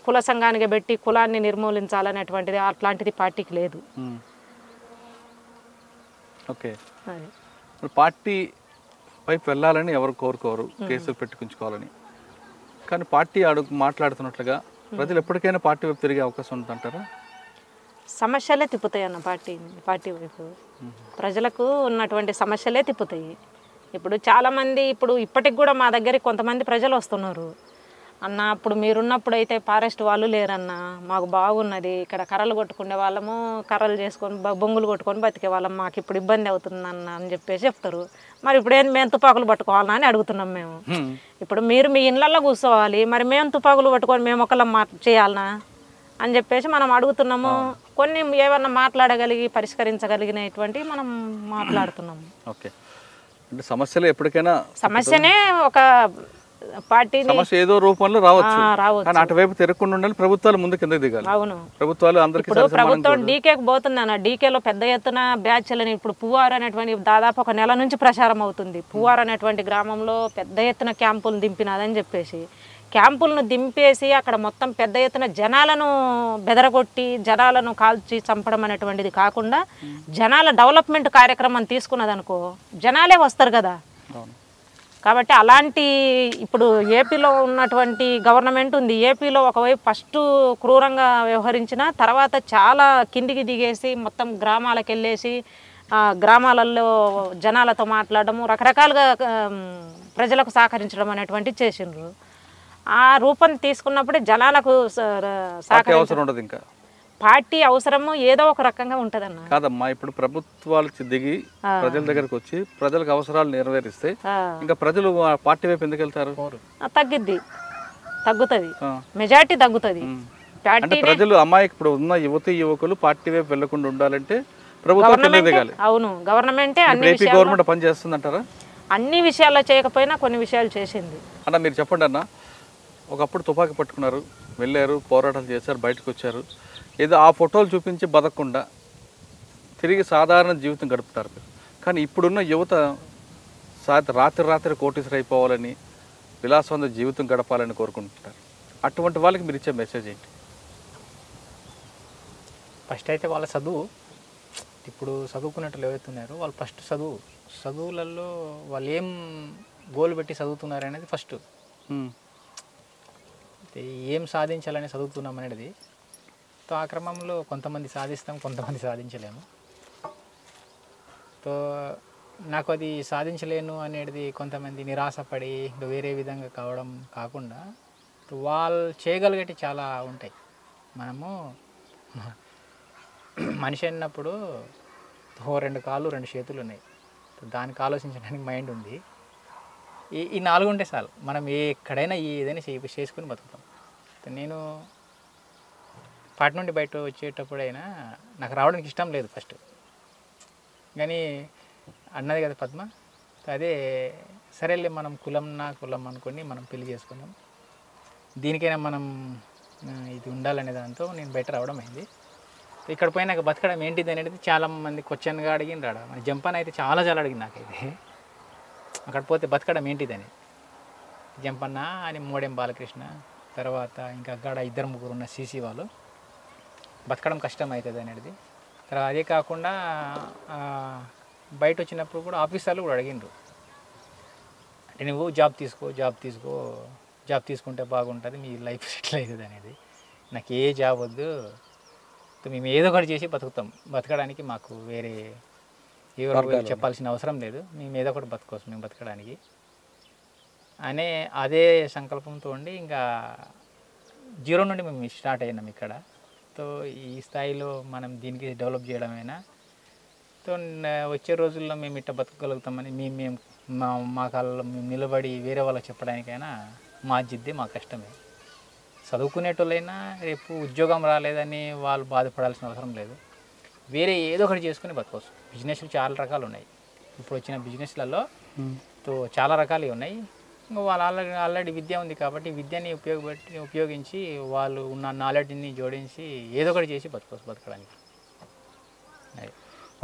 కుల సంఘానికి పెట్టి కులాన్ని నిర్మూలించాలనేటువంటిది అట్లాంటిది పార్టీకి లేదు. ఓకే, పార్టీ వైపు వెళ్ళాలని ఎవరు కోరుకోరు, కేసులు పెట్టుకుంచుకోవాలని. కానీ పార్టీ మాట్లాడుతున్నట్లుగా ప్రజలు ఎప్పటికైనా పార్టీ వైపు తిరిగే అవకాశం ఉంటుందంటారా? సమస్యలే తిప్పుతాయి అన్న పార్టీ వైపు. ప్రజలకు ఉన్నటువంటి సమస్యలే తిప్పుతాయి. ఇప్పుడు చాలామంది ఇప్పటికి కూడా మా దగ్గరికి కొంతమంది ప్రజలు వస్తున్నారు. అన్న అప్పుడు మీరున్నప్పుడు అయితే ఫారెస్ట్ వాళ్ళు లేరన్న, మాకు బాగున్నది, ఇక్కడ కర్రలు కొట్టుకునే వాళ్ళము, కర్రలు చేసుకొని బొంగులు కొట్టుకొని బతికే వాళ్ళం, మాకు ఇప్పుడు ఇబ్బంది అవుతుందన్న అని చెప్పేసి చెప్తారు. మరి ఇప్పుడు మేము తుపాకులు పట్టుకోవాలన్నా అని అడుగుతున్నాం మేము. ఇప్పుడు మీరు మీ ఇళ్ళల్లో కూర్చోవాలి, మరి మేము తుపాకులు పట్టుకొని మేము ఒకళ్ళం చేయాలనా అని చెప్పేసి మనం అడుగుతున్నాము. కొన్ని ఏమన్నా మాట్లాడగలిగి పరిష్కరించగలిగినటువంటి మనం మాట్లాడుతున్నాము. ఓకే, అంటే సమస్యలు ఎప్పటికైనా సమస్యనే ఒక పార్టీ సమస్య ఏదో రూపంలో రావచ్చు. కానీ అటువైపు తిరగకుండా ఉండాలి, ప్రభుత్వాలు ముందు కింద దిగాలి. అవును, ప్రభుత్వాలు అందరికీ. ప్రభుత్వం డీకేకి పోతుంది అన్న, డీకేలో పెద్ద ఎత్తున బ్యాచ్లని ఇప్పుడు పువ్వారు అనేటువంటి దాదాపు ఒక నెల నుంచి ప్రచారం అవుతుంది. పువ్వారు అనేటువంటి గ్రామంలో పెద్ద ఎత్తున క్యాంపులు దింపినదని చెప్పేసి క్యాంపులను దింపేసి అక్కడ మొత్తం పెద్ద ఎత్తున జనాలను బెదరగొట్టి జనాలను కాల్చి చంపడం అనేటువంటిది కాకుండా జనాల డెవలప్మెంట్ కార్యక్రమం తీసుకున్నదనుకో జనాలే వస్తారు కదా. కాబట్టి అలాంటి ఇప్పుడు ఏపీలో ఉన్నటువంటి గవర్నమెంట్ ఉంది. ఏపీలో ఒకవైపు ఫస్ట్ క్రూరంగా వ్యవహరించిన తర్వాత చాలా కిందికి దిగేసి మొత్తం గ్రామాలకు వెళ్ళేసి గ్రామాలలో జనాలతో మాట్లాడము, రకరకాలుగా ప్రజలకు సహకరించడం అనేటువంటిది చేసిండ్రు. ఆ రూపం తీసుకున్నప్పుడే జనాలకు సహకరించడం ఇంకా పార్టీ అవసరము ఏదో ఒక రకంగా ఉంటదన్న. కాదమ్మా, ఇప్పుడు ప్రభుత్వాలు దిగి ప్రజల దగ్గరకు వచ్చి ప్రజలకు అవసరాలు నెరవేరిస్తే ఇంకా ప్రజలు పార్టీ వైపు ఎందుకు వెళ్తారు? తగ్గుతుంది, మెజారిటీ తగ్గుతుంది. ప్రజలు ఇప్పుడు ఉన్న యువకులు పార్టీ వైపు వెళ్లకుండా ఉండాలంటే ప్రభుత్వం దిగాలి. అవును, గవర్నమెంటే గవర్నమెంట్ పని చేస్తుందంటారా? అన్ని విషయాల్లో చేయకపోయినా కొన్ని విషయాలు చేసింది అన్న. మీరు చెప్పండి అన్న, ఒకప్పుడు తుపాకీ పట్టుకున్నారు, వెళ్ళారు, పోరాటాలు చేశారు, బయటకు వచ్చారు, ఏదో ఆ ఫోటోలు చూపించి బతకకుండా తిరిగి సాధారణ జీవితం గడుపుతారు. కానీ ఇప్పుడున్న యువత రాత్రి కోటీశ్వర అయిపోవాలని విలాసవంత జీవితం గడపాలని కోరుకుంటుంటారు. అటువంటి వాళ్ళకి మీరు ఇచ్చే మెసేజ్ ఏంటి? ఫస్ట్ అయితే వాళ్ళ చదువు, ఇప్పుడు చదువుకున్నట్లు ఎవరైతున్నారో వాళ్ళు ఫస్ట్ చదువులలో వాళ్ళు ఏం గోల్ పెట్టి చదువుతున్నారు అనేది ఫస్ట్. ఏం సాధించాలని చదువుతున్నాం అనేది. సో ఆ క్రమంలో కొంతమంది సాధిస్తాం, కొంతమంది సాధించలేము. సో నాకు అది సాధించలేను అనేది కొంతమంది నిరాశపడి ఇంకా వేరే విధంగా కావడం కాకుండా వాళ్ళు చేయగలిగేటి చాలా ఉంటాయి. మనము మనిషి అన్నప్పుడు రెండు కాళ్ళు 2 చేతులు ఉన్నాయి. దానికి ఆలోచించడానికి మైండ్ ఉంది. ఈ 4 ఉంటే చాలు, మనం ఎక్కడైనా ఏదైనా చేసుకుని బతుకుతాం. నేను పాటి నుండి బయట వచ్చేటప్పుడైనా నాకు రావడానికి ఇష్టం లేదు ఫస్ట్, కానీ అన్నది కదా పద్మ, అదే సరేలే మనం కులం అనుకొని మనం పెళ్లి చేసుకున్నాం, దీనికైనా మనం ఇది ఉండాలనే దాంతో నేను బయట రావడం అయింది. ఇక్కడ పోయినాక బతకడం ఏంటిది అనేది చాలామంది క్వశ్చన్గా అడిగిండ్రాడ. మన జంపన్ అయితే చాలా అడిగింది నాకైతే, అక్కడ పోతే బతకడం ఏంటిదని. జంపన్న అని మోడెం బాలకృష్ణ, తర్వాత ఇంకా అక్కడ 2-3 ఉన్న సీసీ వాళ్ళు, బతకడం కష్టం అవుతుంది అనేది. తర్వాత అదే కాకుండా బయట వచ్చినప్పుడు కూడా ఆఫీసర్లు కూడా అడిగిండ్రు, అంటే నువ్వు జాబ్ తీసుకుంటే బాగుంటుంది, మీ లైఫ్ సెటిల్ అవుతుంది అనేది. నాకు ఏ జాబ్ వద్దు, మేము ఏదో ఒకటి చేసి బతకడానికి మాకు వేరే ఎవరు చెప్పాల్సిన అవసరం లేదు, మేము ఏదో ఒకటి బతకోవచ్చు మేము బతకడానికి అనే అదే సంకల్పంతో ఉండి ఇంకా 0 నుండి మేము స్టార్ట్ అయినాం ఇక్కడ. సో ఈ స్థాయిలో మనం దీనికి డెవలప్ చేయడమైనా, సో వచ్చే రోజుల్లో మేము ఇట్లా బతకగలుగుతామని మేము మా కాళ్ళలో మేము నిలబడి వేరే వాళ్ళకి చెప్పడానికైనా మా జిద్దే మా కష్టమే. చదువుకునేటోళ్ళైనా రేపు ఉద్యోగం రాలేదని వాళ్ళు బాధపడాల్సిన అవసరం లేదు, వేరే ఏదో ఒకటి చేసుకుని బతకవచ్చు. బిజినెస్లు చాలా రకాలు ఉన్నాయి, ఇప్పుడు వచ్చిన బిజినెస్లలో తో చాలా రకాలు ఉన్నాయి. ఇంకా వాళ్ళు ఆల్రెడీ విద్య ఉంది కాబట్టి విద్యని ఉపయోగించి వాళ్ళు ఉన్న నాలెడ్జ్ని జోడించి ఏదో ఒకటి చేసి బతకడానికి.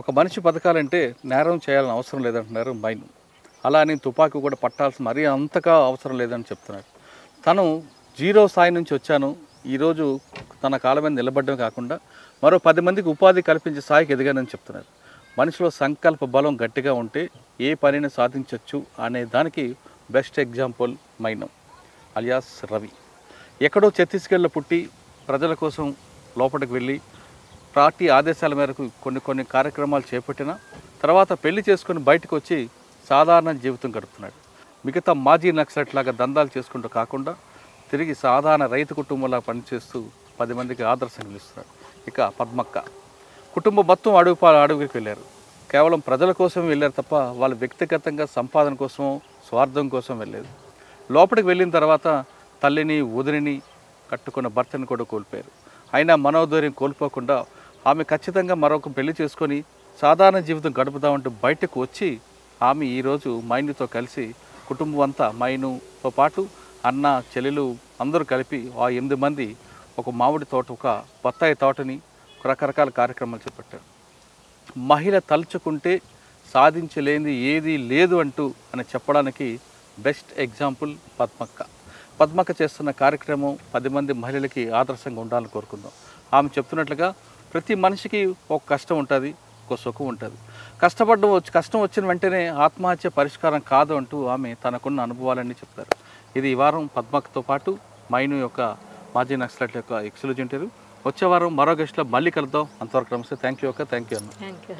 ఒక మనిషి బతకాలంటే నేరం చేయాలని అవసరం లేదంటున్నారు మైను. అలా అని తుపాకీ కూడా పట్టాల్సిన మరీ అంతగా అవసరం లేదని చెప్తున్నారు. తను 0 స్థాయి నుంచి వచ్చాను, ఈరోజు తన కాళ్ళ మీద నిలబడడం కాకుండా మరో 10 మందికి ఉపాధి కల్పించే స్థాయికి ఎదిగానని చెప్తున్నారు. మనిషిలో సంకల్ప బలం గట్టిగా ఉంటే ఏ పనిని సాధించవచ్చు అనే దానికి బెస్ట్ ఎగ్జాంపుల్ మైనం అలియాస్ రవి. ఎక్కడో ఛత్తీస్గఢ్లో పుట్టి ప్రజల కోసం లోపలికి వెళ్ళి పార్టీ ఆదేశాల మేరకు కొన్ని కార్యక్రమాలు చేపట్టిన తర్వాత పెళ్లి చేసుకుని బయటకు వచ్చి సాధారణ జీవితం గడుపుతున్నాడు. మిగతా మాజీ నక్సలైట్ లాగా దందాలు చేసుకుంటూ కాకుండా తిరిగి సాధారణ రైతు కుటుంబంలా పనిచేస్తూ 10 మందికి ఆదర్శం నిలుస్తున్నాడు. ఇక పద్మక్క కుటుంబం మొత్తం అడుగుకి వెళ్ళారు. కేవలం ప్రజల కోసం వెళ్ళారు తప్ప వాళ్ళు వ్యక్తిగతంగా సంపాదన కోసం స్వార్థం కోసం వెళ్ళలేదు. లోపలికి వెళ్ళిన తర్వాత తల్లిని వదిలిని కట్టుకున్న భర్తని కూడా కోల్పోయారు. అయినా మనోధైర్యం కోల్పోకుండా ఆమె ఖచ్చితంగా మరొక పెళ్లి చేసుకొని సాధారణ జీవితం గడుపుదామంటూ బయటకు వచ్చి ఆమె ఈరోజు మైనుతో కలిసి కుటుంబం అంతా మైనుతో పాటు అన్న చెల్లెలు అందరూ కలిపి ఆ 8 మంది ఒక మామిడి తోట, ఒక బత్తాయి తోటని రకరకాల కార్యక్రమాలు చేపట్టారు. మహిళ తలుచుకుంటే సాధించలేనిది ఏదీ లేదు అంటూ అని చెప్పడానికి బెస్ట్ ఎగ్జాంపుల్ పద్మక్క చేస్తున్న కార్యక్రమం 10 మంది మహిళలకి ఆదర్శంగా ఉండాలని కోరుకుందాం. ఆమె చెప్తున్నట్లుగా ప్రతి మనిషికి ఒక కష్టం ఉంటుంది, ఒక సుఖం ఉంటుంది. కష్టం వచ్చిన వెంటనే ఆత్మహత్య పరిష్కారం కాదు అంటూ ఆమె తనకున్న అనుభవాలన్నీ చెప్తారు. ఇది ఈ వారం పద్మక్కతో పాటు మైను యొక్క మాజీ నక్సలైట్ యొక్క ఎక్స్క్లూజివ్ ఇంటర్వ్యూ. వచ్చే వారం మరో గెస్ట్లో మళ్ళీ కలుద్దాం. అంతవరకు నమస్తే. థ్యాంక్ యూ అన్న. Thank you.